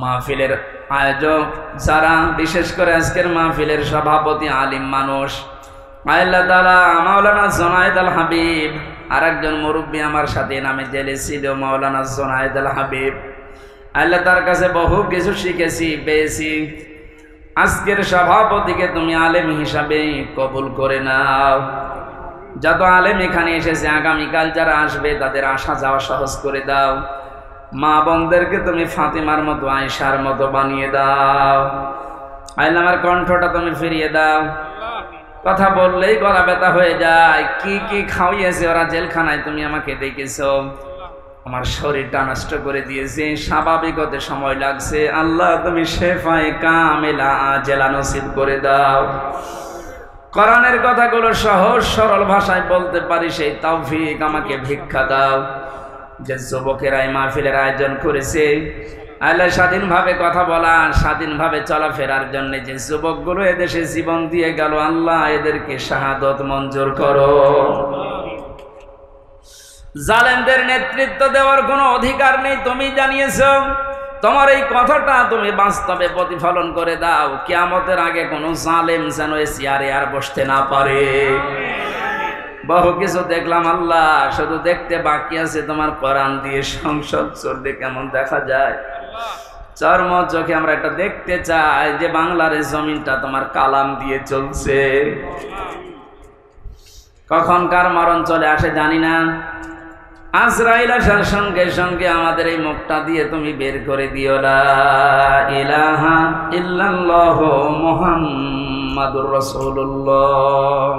মাহফিলের আয়োজক যারা, বিশেষ করে আজকের মাহফিলের সভাপতি আলিম মানুষ, আল্লাহ তাআলা মাওলানা জুনায়েদ আল হাবিব, আর একজন মুরব্বী আমার সাথে নামে জেলে ছিল, মাওলানা জুনায়েদ আল হাবিব। আল্লাহ তার কাছে বহু কিছু শিখেছি, পেয়েছি। আজকের সভাপতিকে তুমি আলেম হিসাবে কবুল করে নাও। যত আলেম এখানে এসেছে, আগামীকাল যারা আসবে তাদের আসা যাওয়া সহজ করে দাও। মা বোনদেরকে তুমি ফাতিমার মতো, আয়েশার মতো বানিয়ে দাও। আল্লাহ আমার কণ্ঠটা তুমি ফিরিয়ে দাও। কথা বললেই গলা ব্যথা হয়ে যায়। কি কি খাওয়িয়েছে ওরা জেলখানায়, তুমি আমাকে দেখেছো। আমার শরীরটা নষ্ট করে দিয়েছে, স্বাভাবিক হতে সময় লাগছে। আল্লাহ তুমি শেফায়ে কামিলা আজেলা নসিব করে দাও। কোরআনের কথাগুলো সহজ সরল ভাষায় বলতে পারি, সেই তৌফিক আমাকে ভিক্ষা দাও। যে যুবকেরা এই মাহফিলের আয়োজন করেছে, আল্লাহ স্বাধীনভাবে কথা বলা, স্বাধীনভাবে চলাফেরার জন্য যে যুবকগুলো এদেশে জীবন দিয়ে গেল, আল্লাহ এদেরকে শাহাদত মঞ্জুর করো। জালেমদের নেতৃত্ব দেওয়ার কোনো অধিকার নেই, তুমি জানিয়েছো। তোমার এই কথাটা তুমি বাস্তবে প্রতিফলন করে দাও। কিয়ামতের আগে কোনো জালেম যেন এই চেয়ারে আর বসতে না পারে। বহু কিছু দেখলাম আল্লাহ, শুধু দেখতে বাকি আছে তোমার কোরআন দিয়ে সংসদ চললে কেমন দেখা যায়। চর্ম চোখে আমরা এটা দেখতে চাই যে বাংলার এই জমিনটা তোমার কালাম দিয়ে চলছে। কখন কার মরণ চলে আসে জানি না। আজরাইল আসার সঙ্গে সঙ্গে আমাদের এই মুখটা দিয়ে তুমি বের করে দিও, লা ইলাহা ইল্লাল্লাহু মুহাম্মাদুর রাসূলুল্লাহ।